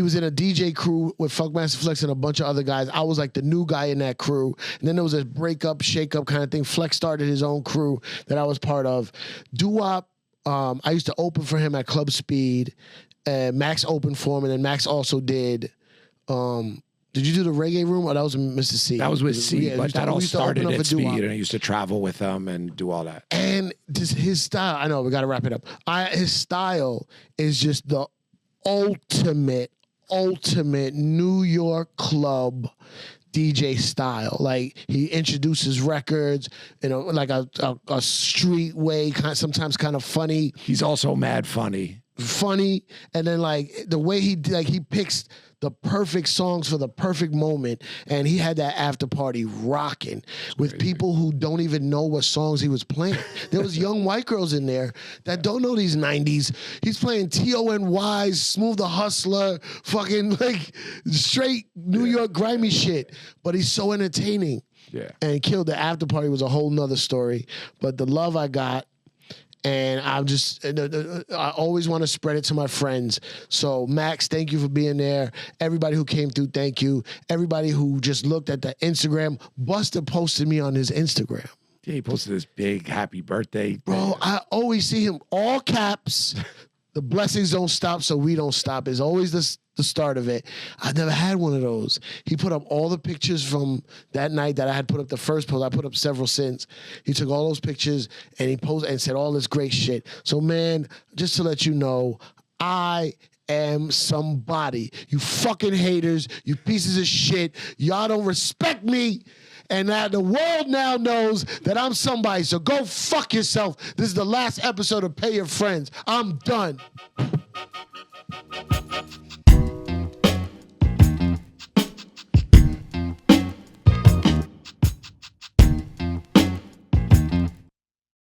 was in a DJ crew with Funkmaster Flex and a bunch of other guys. I was like the new guy in that crew. And then there was a breakup, shake-up kind of thing. Flex started his own crew that I was part of. Doo-Wop, I used to open for him at Club Speed. Max opened for him, and then Max also did. Did you do the reggae room, or that was Mr. C? That was with C, but that all started at Speed, Doo-Wop. and I used to travel with him and do all that. And just his style, I know, we got to wrap it up. His style is just the ultimate New York club DJ style. Like, he introduces records, like a street way, sometimes kind of funny. He's also mad funny. And then like the way he picks the perfect songs for the perfect moment, and he had that after party rocking with people who don't even know what songs he was playing. There was young white girls in there that don't know these 90s. He's playing T.O.N.Y's Smooth the Hustler, fucking like straight New York grimy shit, but he's so entertaining. Yeah. And killed. The after party was a whole nother story, but the love I got, and I always want to spread it to my friends. So, Max, thank you for being there. Everybody who came through, thank you. Everybody who just looked at the Instagram. Busta posted me on his Instagram. Yeah, he posted this big happy birthday. Bro, I always see him, all caps. The blessings don't stop, so we don't stop. It's always the start of it. I never had one of those. He put up all the pictures from that night that I had put up the first post. I put up several since. He took all those pictures and he posted and said all this great shit. So, man, just to let you know, I am somebody. You fucking haters, you pieces of shit. Y'all don't respect me. And now the world now knows that I'm somebody. So go fuck yourself. This is the last episode of Pay Your Friends. I'm done.